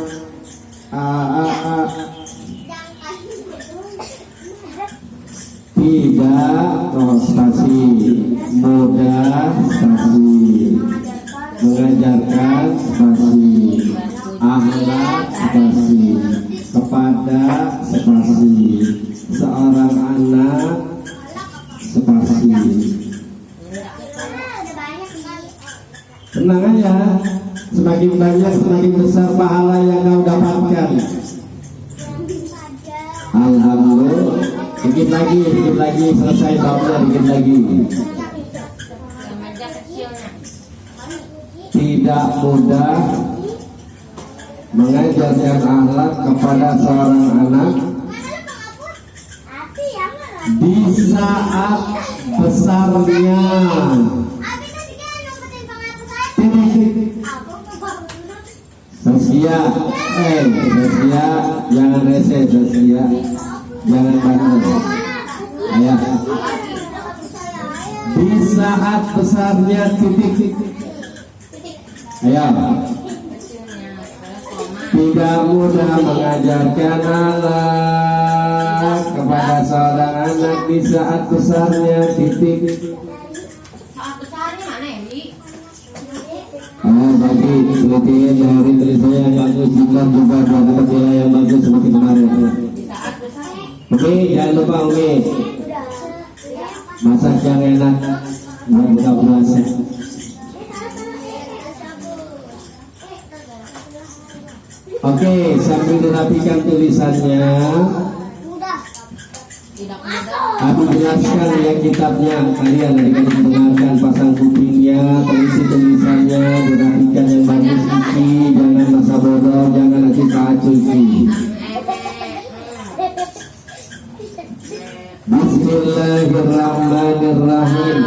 Tidak prestasi mudah stasi mengajarkan stasi akhlak stasi kepada spasi seorang anak spasi. Tenang aja, semakin banyak semakin besar pahala yang kau dapatkan. Alhamdulillah. Dikit lagi selesai babnya, dikit lagi. Remaja kecilnya. Tidak mudah mengajarkan akhlak kepada seorang anak di saat besarnya. Saskia, Saskia, jangan rese, Saskia, jangan bandel. Ayah, di saat besarnya titik. Ayah, tidak mudah mengajarkan akhlak kepada seorang anak di saat besarnya titik. Saat besarnya mana ya, Bi? Bagi penelitian dari tulisannya yang bagus juga dapat nilai yang bagus seperti kemarin. Oke, jangan lupa Umi masak yang enak buat buka puasa. Oke, sambil dirapikan tulisannya, Tidak mudah. aku jelaskan ya kitabnya. Kalian adik-adik dengarkan, pasang kupingnya, teliti tulisannya, dirapikan yang bagus Iki, jangan masa bodoh, jangan nanti saat cuci. Bismillahirrahmanirrahim.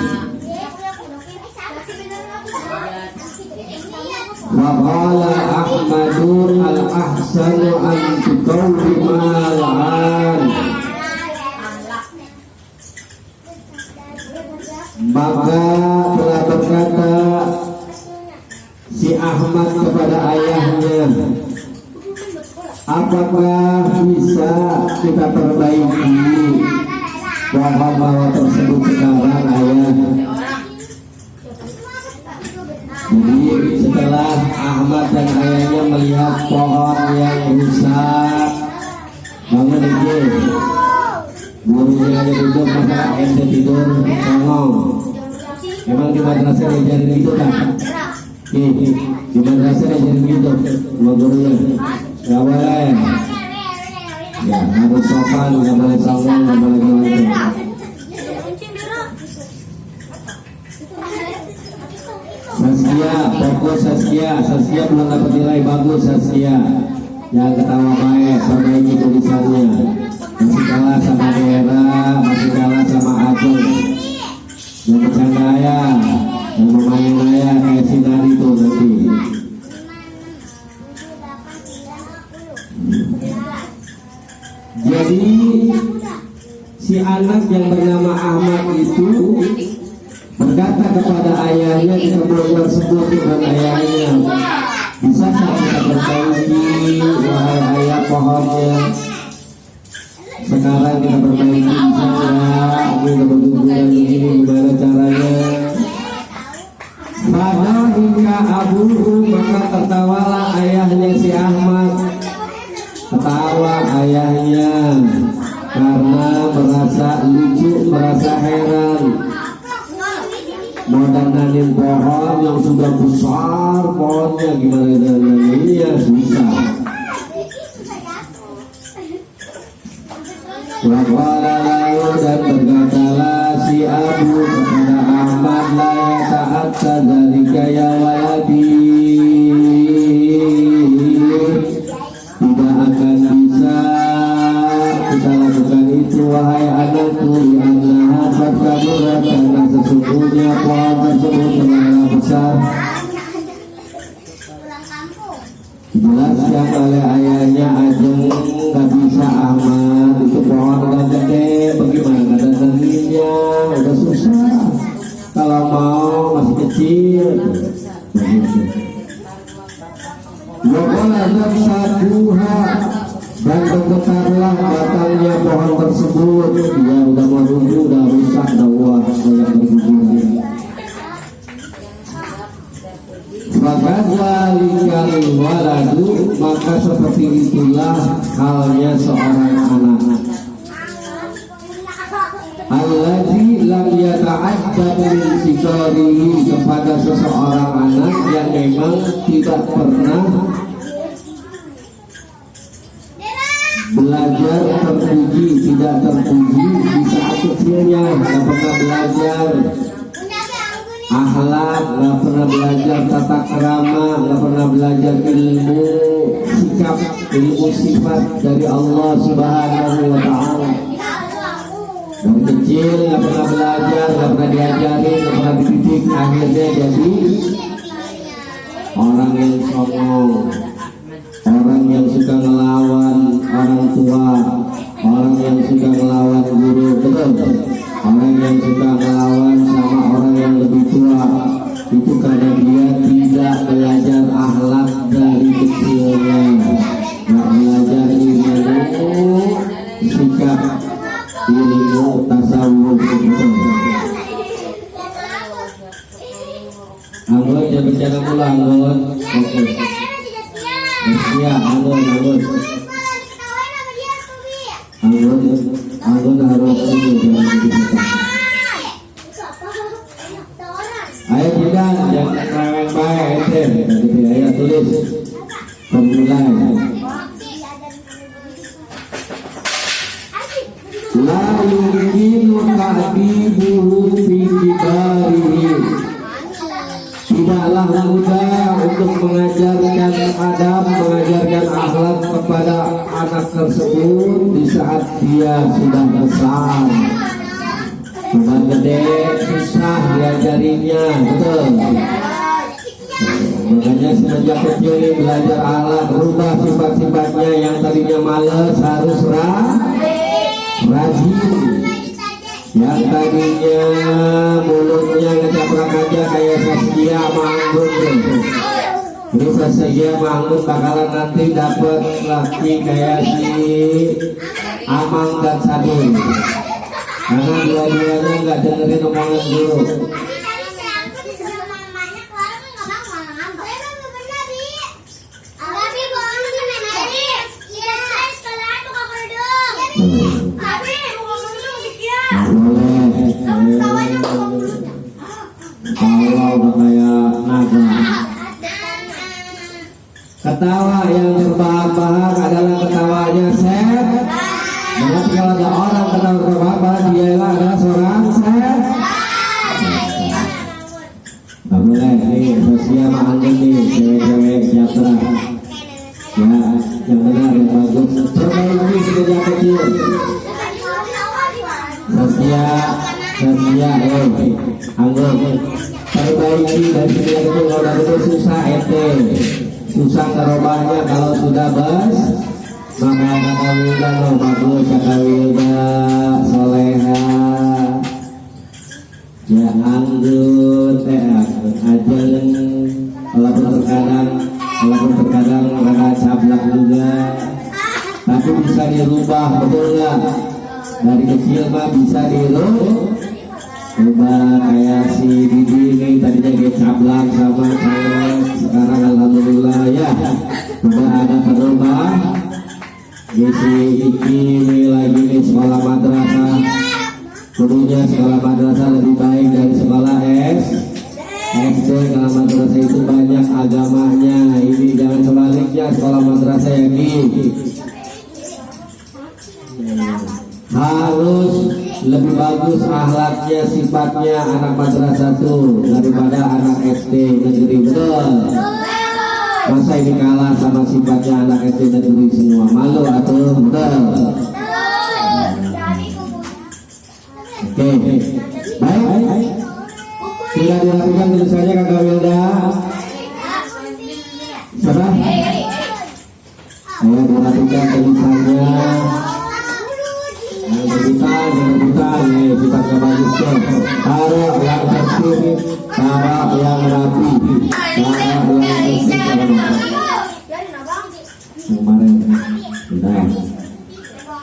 Wa qala Ahmadu al-ahsanu an tuqawwimal an. Maka telah berkata si Ahmad kepada ayahnya, apakah bisa kita perbaiki pohon mawar tersebut sekarang ayah? Jadi setelah Ahmad dan ayahnya melihat pohon yang rusak, bangun dikit. Gurunya ada duduk, masa ente tidur songong. Emang di madrasah ngajarin gitu kan? Di madrasah ngajarin gitu sama gurunya. Gak boleh. Ya harus sopan, gak boleh songong, gak boleh gitu. Saskia, fokus Saskia. Saskia belum dapat nilai bagus Saskia. Jangan ketawa baik, perbaiki tulisannya. Masih kalah sama daerah, masih kalah sama Acung. Yang bercanda ayah, yang memain ayah kayak Sinari tuh nanti. Jadi si anak yang bernama Ahmad itu berkata kepada ayahnya di kebun tersebut dengan ayahnya, bisa kita perbaiki wahai ayah pohonnya? Sekarang kita perbaiki bisa nggak? Kita berhubungan begini, gimana caranya? Pada hingga abuhu, maka tertawalah ayahnya si Ahmad. Ketawa ayahnya karena merasa lucu, merasa heran. Mau dandanin pohon yang sudah besar, pohonnya gimana dandaninnya susah. Waqala lahu, dan berkatalah si Abu kepada Ahmad, la yata'atta dzalika ya waladi, tidak akan bisa kita lakukan itu wahai anakku, annaha qad kaburat, karena sesungguhnya pohon tersebut telah besar. jelas yang oleh ayahnya ajeng nggak bisa aman, itu pohon udah gede, bagaimana datangnya udah susah, kalau mau masih kecil. Wawalan saduha, dan bergetarlah batangnya pohon tersebut. Ya udah merubuh, udah rusak, udah wah banyak berguguran. Maka zalikal waladu, maka seperti itulah halnya seorang anak. Alladzi lam yata'addab min sikarihi, kepada seseorang anak yang memang tidak pernah belajar terpuji, tidak terpuji di saat kecilnya, tidak pernah belajar akhlak, nggak pernah belajar tata krama, nggak pernah belajar ilmu sikap, ilmu sifat dari Allah Subhanahu wa Ta'ala. Dari kecil nggak pernah belajar, nggak pernah diajarin, nggak pernah dididik, akhirnya jadi orang yang songong, orang yang suka ngelawan orang tua, orang yang suka ngelawan guru, betul? Orang yang suka ngelawan sama orang yang lebih tua, itu karena dia tidak belajar akhlak dari kecilnya, nggak belajar ilmu sikap, ilmu tasawuf. Anggun jangan bicara mula, Anggun. Oke. Ya, Anggun. Anggun harus ini jangan dipisah. Ayo kita jangan rewel baik, ente. Ayo tulis pemulai. La yumkinu ta'dibuhu fi kibarihi, tidaklah mudah untuk mengajarkan adab, mengajarkan akhlak kepada anak tersebut di saat dia sudah besar. Sudah gede, susah diajarinya, betul. Makanya semenjak kecil ini belajar akhlak, rubah sifat-sifatnya yang tadinya malas harus rajin, yang tadinya mulutnya ngecaprak aja kayak Saskia sama Anggun. Ini Saskia sama Anggun bakalan nanti dapat laki kayak si Amang dan Sadun, karena dua-duanya nggak dengerin omongan guru. Kalau kayak naga, ketawa yang terbahak-bahak adalah ketawanya set. Maka kalau ada orang ketawa terbahak-bahak, dia adalah seorang set. Gak boleh, nih Saskia sama Anggun nih, cewek-cewek jatra. Ya, yang benar, yang bagus. Perbaiki sejak kecil. Saskia, Anggun, perbaiki dari sejak kecil. Kalau udah gede susah ente, susah ngerobahnya kalau sudah bes. Maka kata Wilda loh bagus, kata Wilda soleha. Ya Anggun, ajeng, walaupun terkadang rada cablak juga, tapi bisa dirubah, betul nggak? Dari kecil mah bisa dirubah, kayak si Didi ini tadinya dia cablak sama saya, sekarang alhamdulillah ya sudah ada berubah. Si Iki ini lagi di sekolah madrasah, dulunya sekolah madrasah lebih baik dari sekolah SD. Kalau madrasah itu banyak agamanya, ini jangan sebaliknya, sekolah madrasah yang ini harus lebih bagus akhlaknya, sifatnya anak madrasah tuh daripada anak SD negeri, betul? Masa ini kalah sama sifatnya anak SD negeri semua, malu atau betul? Oke, baik. Sudah dirapikan tulisannya Kakak Wilda. Siapa? Ayo perhatikan tulisannya. Yang berputar, nih sifatnya bagus tuh. Taruh yang tertib, taruh yang rapi, taruh yang tertib. Kemarin, sudah.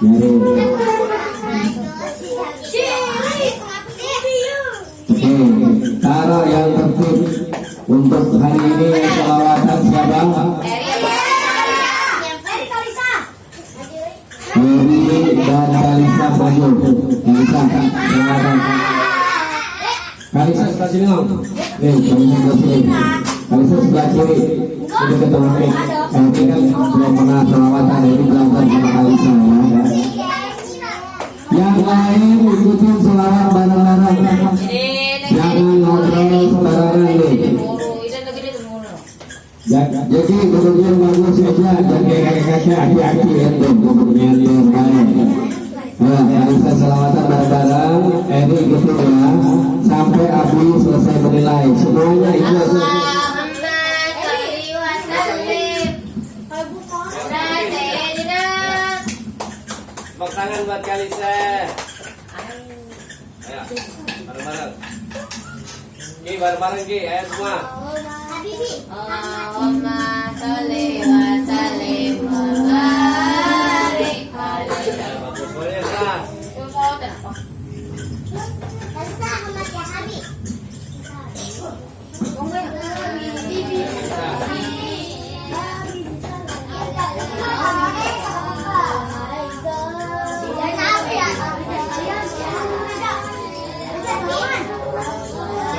Jadi, oke, taruh yang tertib. Untuk hari ini selawatan siapa? Eri dan Kalisa maju. Kalisa, silakan. Kalisa sebelah sini dong. Nih, Kalisa sebelah sini. Kalisa sebelah kiri. Ini ketemu nih. Ini kan belum pernah selawatan, ini belajar sama Kalisa ya. Yang lain ikutin selawat bareng-bareng. Jangan ngobrol sembarangan nih. Jadi kemudian bagus saja dan kakek-kakek aki-aki itu kemudian yang lain. Nah, Kalisa selawatan bareng-bareng, Eri gitu ya, sampai Abi selesai menilai. Semuanya ikhlas. Tepuk tangan buat Kalisa. Ayo, bareng-bareng. Ki, bareng-bareng Ki, ayo semua. Allahumma sholli wa sallim wa barik alaihi. Bagus, boleh kelas.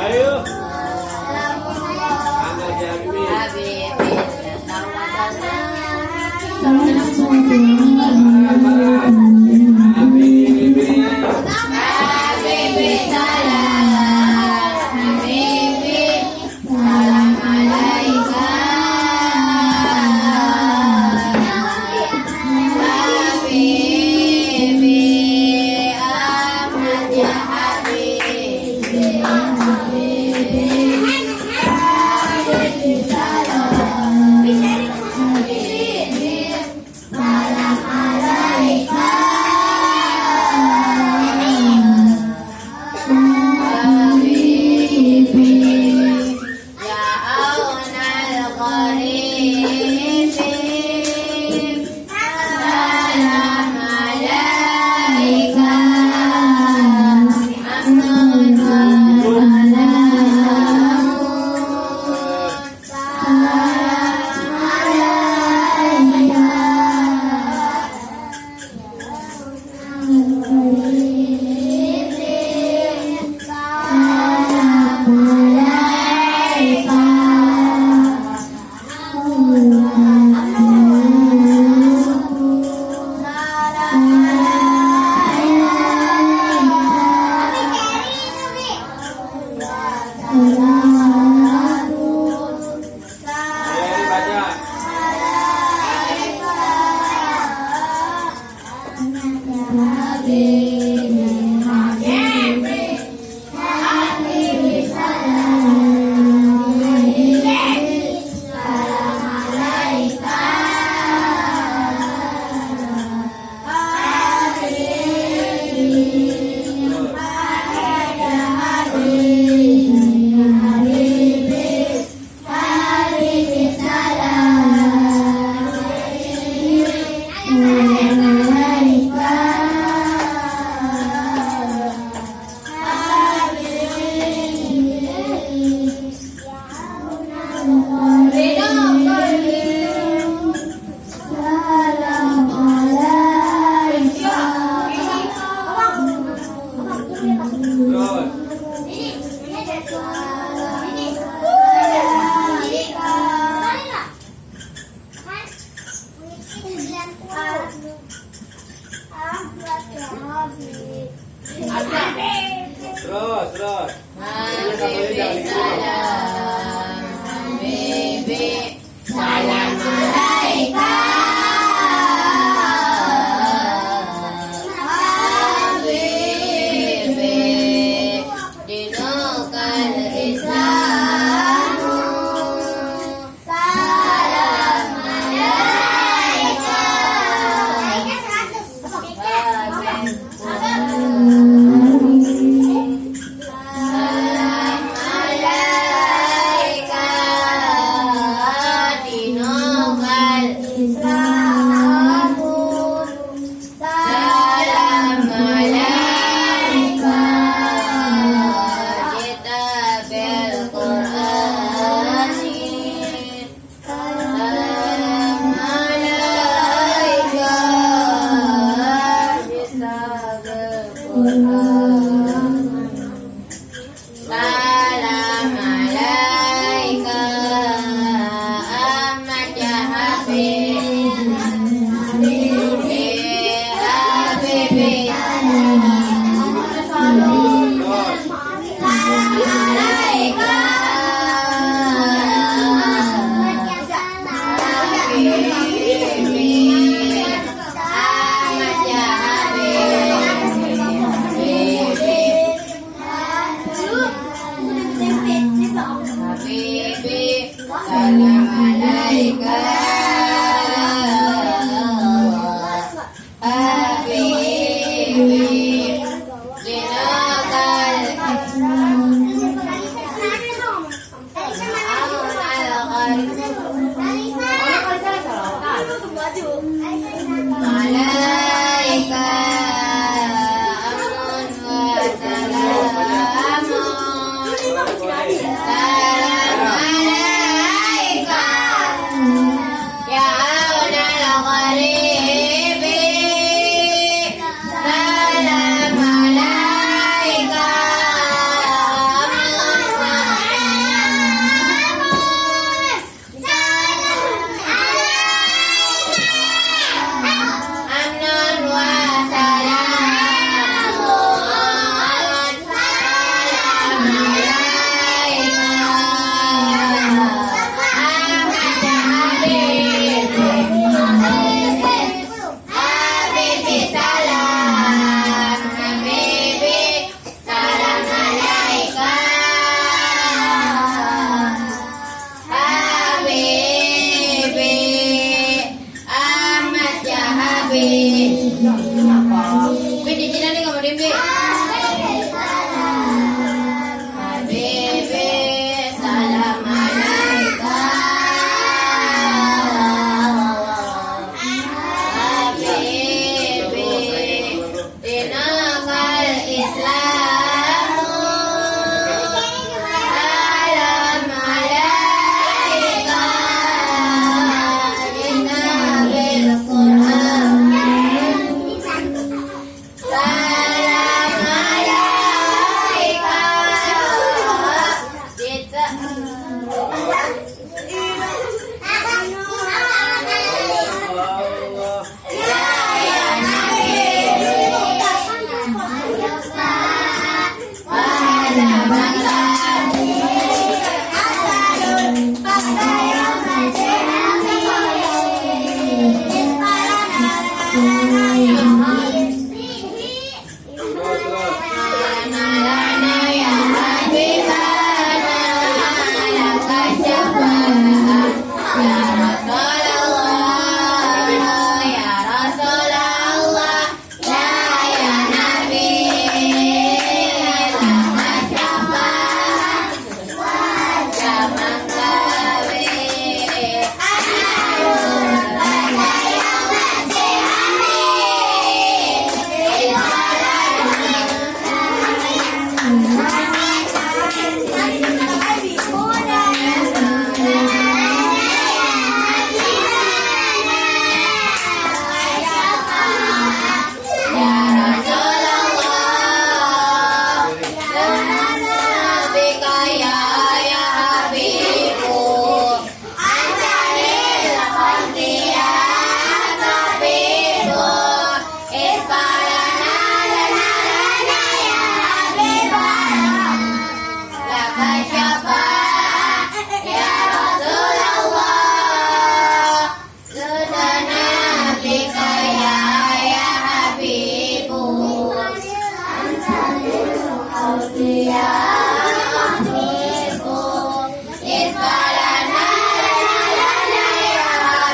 Ayo. Angga Jambi.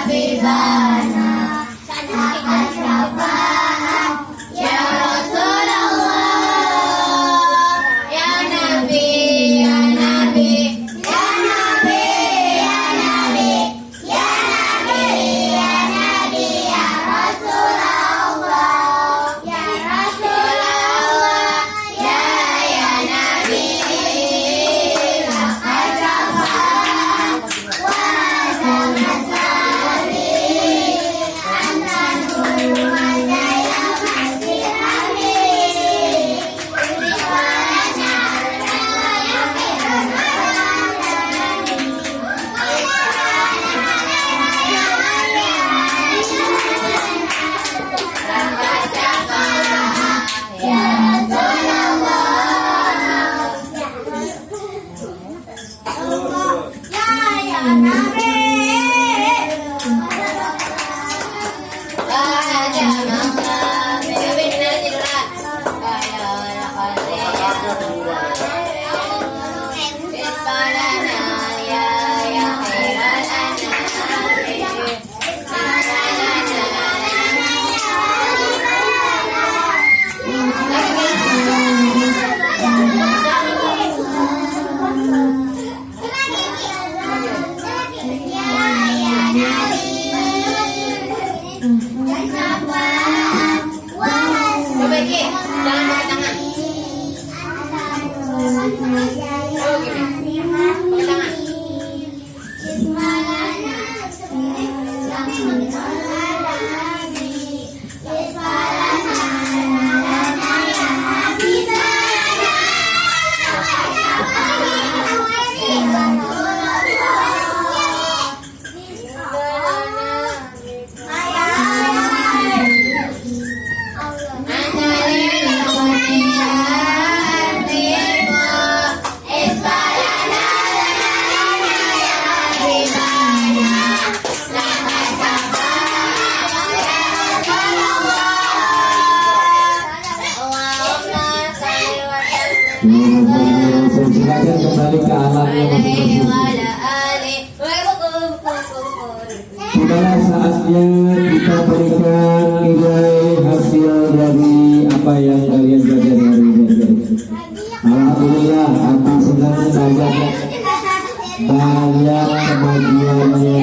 Happy Silakan kembali ke alamnya masing-masing. Itulah saatnya kita berikan nilai hasil dari apa yang kalian pelajari hari ini. Alhamdulillah, aku senang banyak kemajuannya.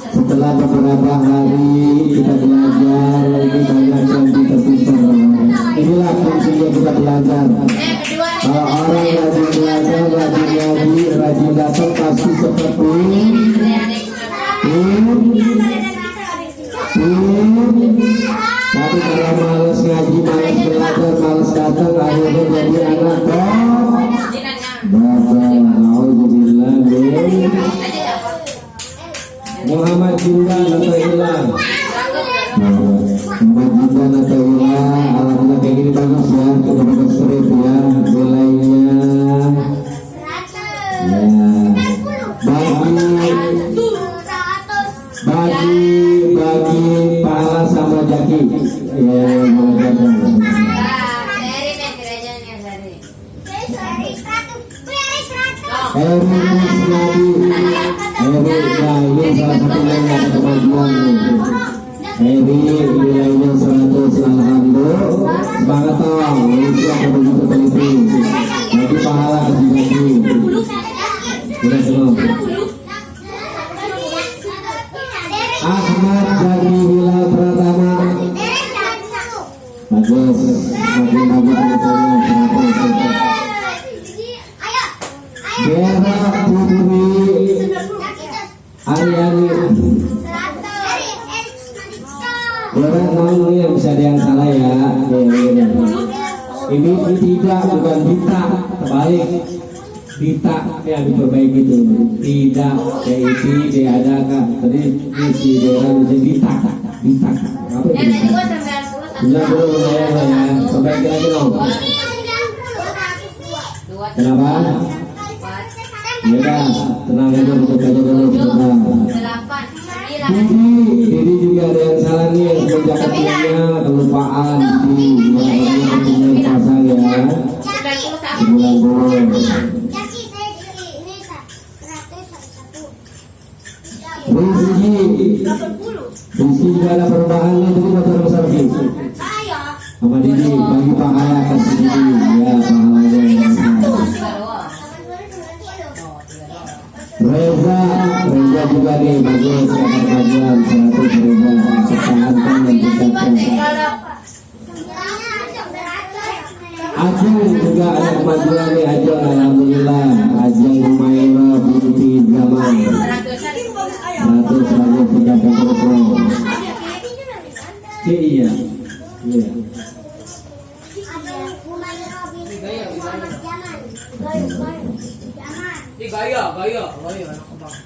Setelah beberapa hari kita belajar, lebih banyak yang kita pintar. Inilah fungsinya kita belajar. Kalau orang rajin belajar, rajin ngaji, rajin datang pasti seperti tapi kalau malas ngaji, malas belajar, malas datang, akhirnya jadi anak Alhamdulillah. Muhammad Jinda Natailah, Muhammad Jinda Natailah, alhamdulillah kayak gini bagus ya, kita bagus strip ya, nilainya ya, bagi pahala sama jaki ya, ini salah satu yang ada kemajuan. Nilainya 100, alhamdulillah. Semangat tolong, Indonesia begitu teliti. Jadi pahala kasih. Sudah semua. Ahmad dari Hilal Pratama. Bagus, makin bagus misalnya 100. Bera Putri Aryani. Orang tahu yang bisa ada yang salah ya. Ini tidak, bukan Dita, terbalik. Dita yang diperbaiki itu. Tidak, DIT, DADK. Tadi si Dera menjadi Dita. Dita. Apa itu? Sudah belum ya. Sampai lagi dong. Kenapa? Ya, tenang aja, betul aja dulu. Ini juga ada yang salah nih, yang semenjak kelupaan di pasang ya. Sebulan dulu. Rizki juga ada perubahan itu kita besar lagi. Sama Didi bagi pahala kasih Didi ya pahalanya yang Reza juga nih bagus kemajuan 100 Reza pertahankan dan tingkatkan. Ajeng juga ada kemajuan nih Ajeng, alhamdulillah. Ajeng Humaira binti Zaman 100 bagus tingkatkan terus. Iya. Iya. Gaya anak kebang.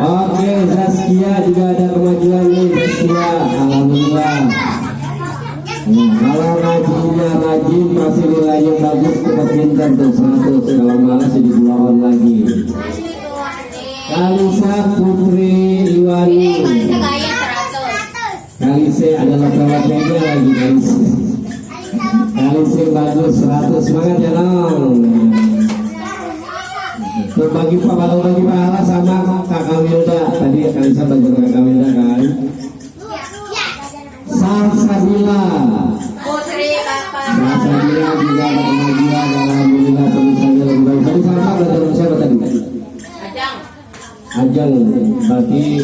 Oke, Zaskia juga ada kemajuan nih, Zaskia, alhamdulillah. Kalau rajinnya rajin, pasti nilainya bagus, cepat pintar tuh 100. Kalau malas jadi 2 lagi. Kalisa Putri Iwani. Kalisa adalah kawannya lagi Kalisa. Kalisa bagus 100, semangat ya dong. Berbagi pahala sama Kakak Wilda. Tadi Kalisa bagi Kakak Wilda kan. Salsabila. Salsabila juga ada kemajuan Kanjeng, berarti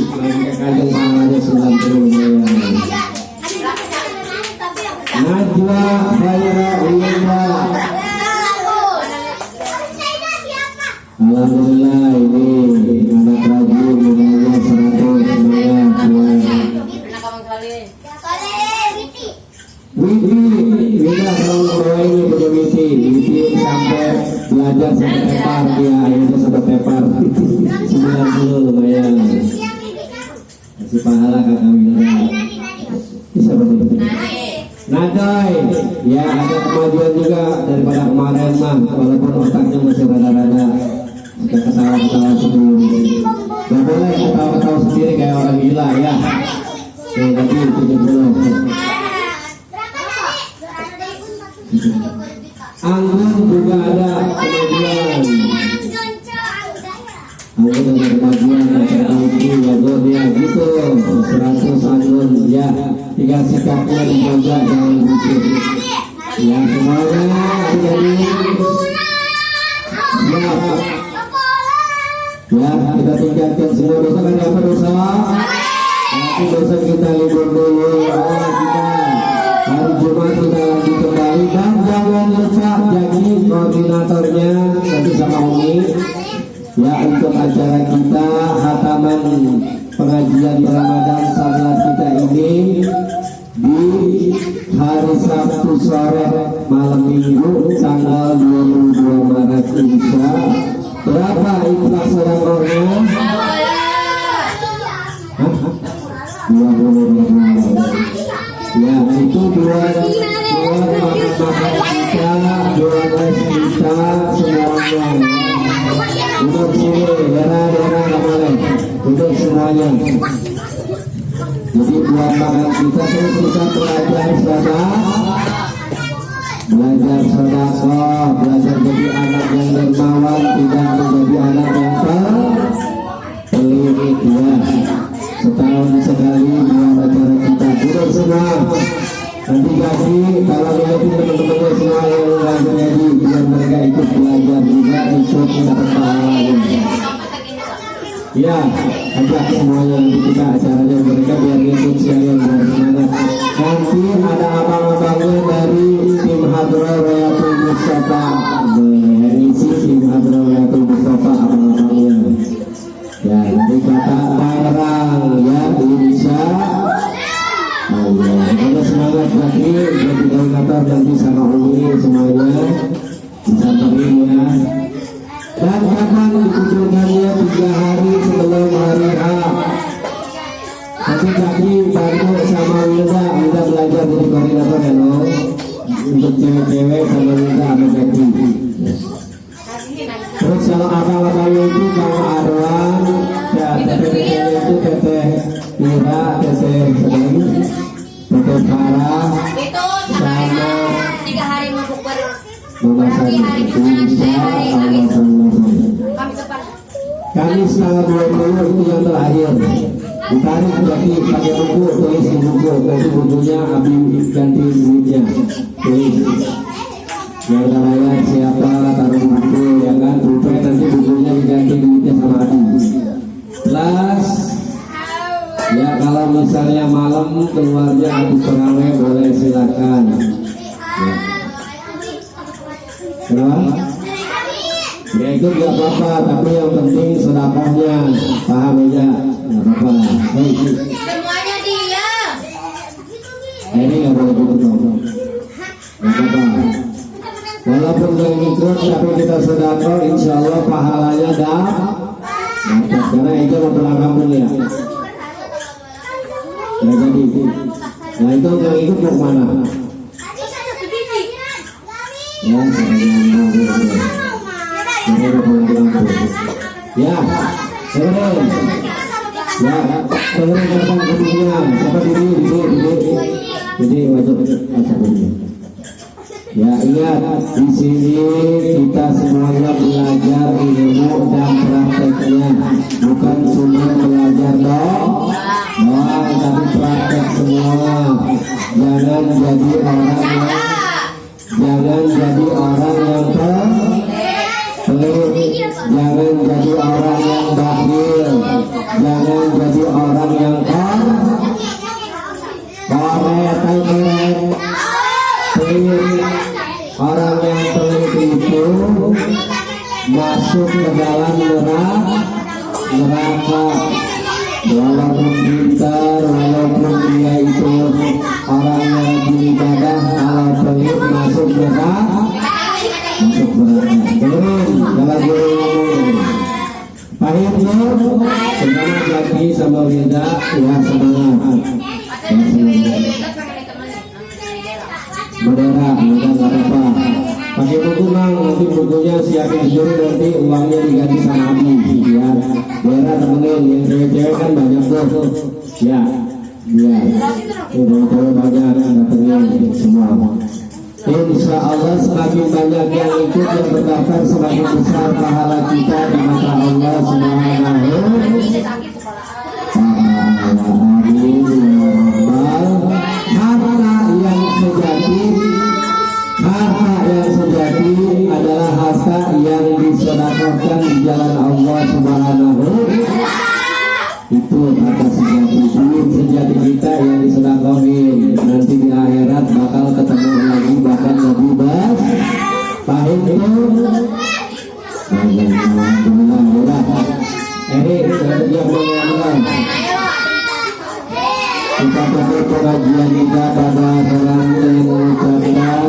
Kanjeng pahalanya 90 lumayan. Najwa Khaira Uyenda. Alhamdulillah ini anak rajin nilainya 100 lumayan. Pernah kamu kali. Widi, Wida kalau bawa ini punya Widi sampai belajar sampai tepar dia, akhirnya sampai tepar 90 lumayan. Kasih pahala kakak Wida. Bisa betul. Nadoy, ya ada kemajuan juga daripada kemarin mah, walaupun otaknya masih rada-rada suka ketawa-ketawa sendiri. Gak boleh ketawa-ketawa sendiri kayak orang gila ya. Yang tadi 70. Anggun juga ada kemajuan. Anggun ada kemajuan tertentu ya dia gitu 100 Anggun ya, tinggal sikapnya dijaga jangan busuk ya semuanya jadi ya kita tingkatkan semua dosa. Kan apa dosa? Nanti dosa kita libur dulu kita hari Jumat kita lagi kembali. Dan jangan lupa jadi koordinatornya nanti sama Umi ya untuk acara kita khataman pengajian Ramadan salat kita ini di hari Sabtu sore malam Minggu tanggal 22 Maret insya. Berapa ikhlas sedekahnya? 20.000. Ya itu dua makan kita, dua les kita semuanya. Untuk sini, daerah kemarin, untuk semuanya. Jadi buat makan kita terus kita belajar sedekah, belajar jadi anak yang dermawan, tidak menjadi anak yang pelit ya. Setahun sekali buat acara kita, duduk semua. Nanti gaji kalau lihatin teman-temannya semua yang belajar gaji, biar mereka ikut belajar juga, ikut mendapat pahalanya. Ya, ajak semuanya nanti kita acaranya mereka biar ikut sekalian biar semangat. Nanti ada abang-abangnya dari tim Hadrah Royatul Mustafa, mengisi tim Hadrah Royatul Mustafa abang-abangnya. Ya, nanti kata barang ya insya Allah. Ada semangat lagi jadi koordinator nanti sama Umi semuanya bisa terima. Dan kapan dikunjungannya 3 hari sebelum hari H. Nanti tadi bantu sama Wilda belajar jadi koordinator ya no. Untuk cewek-cewek sama Wilda sama Jaki. Terus kalau abang-abangnya itu Kang Arwan, ya teteh-tetehnya itu teteh Mira, teteh Farah, sama 3 hari mabuk baru. Memasak itu bisa Kamis tanggal 20 itu yang terakhir. Ditarik jadi pakai buku, tulis di buku. Nanti bukunya Abi ganti duitnya. Tulis yang bayar siapa, taruh buku ya kan. Rupanya nanti bukunya diganti duitnya sama Abi. Plus ya kalau misalnya malam keluarnya habis terawih boleh silakan. Ya. Kenapa? Ya itu gak apa-apa, tapi yang penting sedekahnya, paham aja, gak apa-apa. Baik. Semuanya diam. Ini gak boleh gitu, gak apa-apa. Walaupun gak ngikut, tapi kita sedekah, insya Allah pahalanya dapat. Karena itu mau pulang kampung ya. Ya jadi, nah itu gak ngikut mau kemana? Ya, ya, dengerin. Ya, dengerin tentang kedudukan. Siapa jadi wajib asal. Ya ingat di sini kita semuanya belajar ilmu dan prakteknya, bukan cuma belajar doang, tapi praktek semua. Jangan jadi orang yang pelit, jangan jadi orang yang bakhil. yang pelit itu masuk ke dalam neraka. Walaupun pintar, walaupun dia itu orang yang rajin ibadah, kalau pelit masuk neraka. Masuk neraka. Turun, kalau turun. Pahit lo, semangat lagi sama Linda, ya semangat. Bendera, nggak apa-apa. Pakai buku mang, nanti bukunya siapin sendiri, nanti uangnya diganti sama Abi, ya. Bendera temenin, yang cewek-cewek kan banyak tuh, ya, ya. Cewek-cewek banyak, datengin semua. Insya Allah semakin banyak yang ikut yang berdaftar, semakin besar pahala kita di mata Allah Subhanahu wa Harta yang sejati adalah harta yang disedekahkan di jalan Allah Subhanahu. Itu harta sejati, duit sejati kita yang disedekahin. Nanti di akhirat bakal ketemu lagi, bahkan lebih pahit itu. Alhamdulillah. Yang mengenal kita tutup pengajian kita pada orang yang mengucapkan yang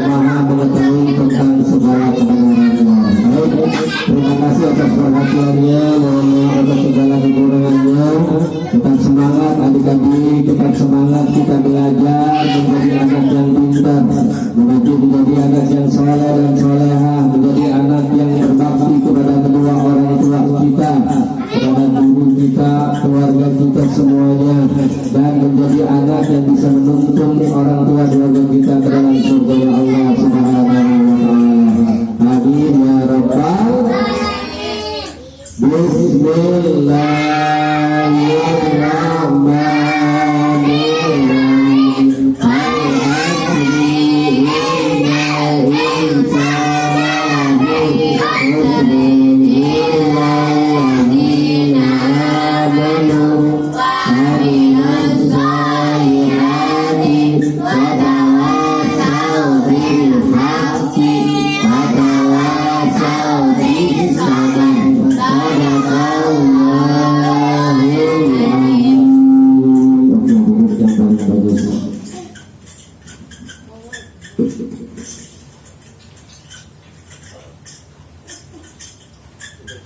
maha mengetahui tentang segala kebenarannya. Terima kasih atas perhatiannya, mohon maaf atas segala kekurangannya. Tetap semangat adik-adik, tetap semangat kita belajar menjadi anak yang pintar, menjadi anak yang soleh dan solehah, menjadi anak yang berbakti kepada kedua orang tua kita, kepada guru kita, keluarga kita semuanya, dan menjadi anak yang bisa menuntun orang tua keluarga kita ke dalam surga Allah Subhanahu wa taala. Amin ya rabbal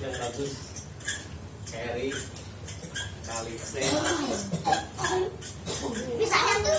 yang bagus, Eri, Kalise. Bisa yang tuh